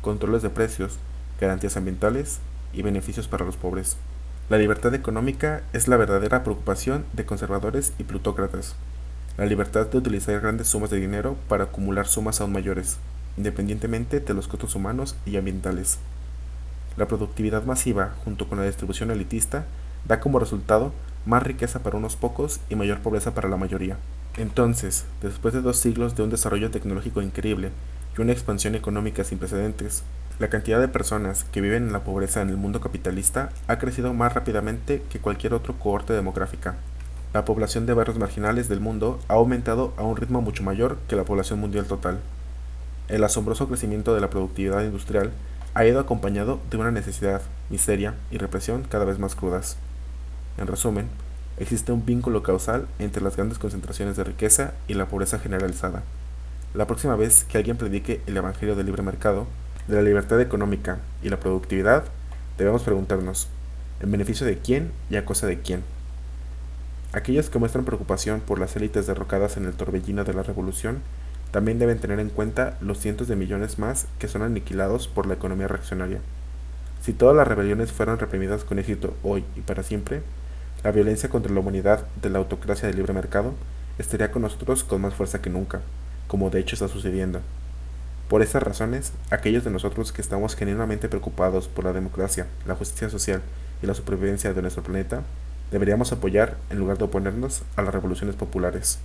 [SPEAKER 1] controles de precios, garantías ambientales y beneficios para los pobres. La libertad económica es la verdadera preocupación de conservadores y plutócratas. La libertad de utilizar grandes sumas de dinero para acumular sumas aún mayores, independientemente de los costos humanos y ambientales. La productividad masiva, junto con la distribución elitista, da como resultado más riqueza para unos pocos y mayor pobreza para la mayoría. Entonces, después de 2 siglos de un desarrollo tecnológico increíble y una expansión económica sin precedentes, La cantidad de personas que viven en la pobreza en el mundo capitalista ha crecido más rápidamente que cualquier otro cohorte demográfica. La población de barrios marginales del mundo ha aumentado a un ritmo mucho mayor que la población mundial total. El asombroso crecimiento de la productividad industrial ha ido acompañado de una necesidad, miseria y represión cada vez más crudas. En resumen, existe un vínculo causal entre las grandes concentraciones de riqueza y la pobreza generalizada. La próxima vez que alguien predique el Evangelio del libre mercado, de la libertad económica y la productividad, debemos preguntarnos, ¿en beneficio de quién y a costa de quién? Aquellos que muestran preocupación por las élites derrocadas en el torbellino de la revolución también deben tener en cuenta los cientos de millones más que son aniquilados por la economía reaccionaria. Si todas las rebeliones fueran reprimidas con éxito hoy y para siempre, la violencia contra la humanidad de la autocracia del libre mercado estaría con nosotros con más fuerza que nunca, como de hecho está sucediendo. Por estas razones, aquellos de nosotros que estamos genuinamente preocupados por la democracia, la justicia social y la supervivencia de nuestro planeta, deberíamos apoyar en lugar de oponernos a las revoluciones populares.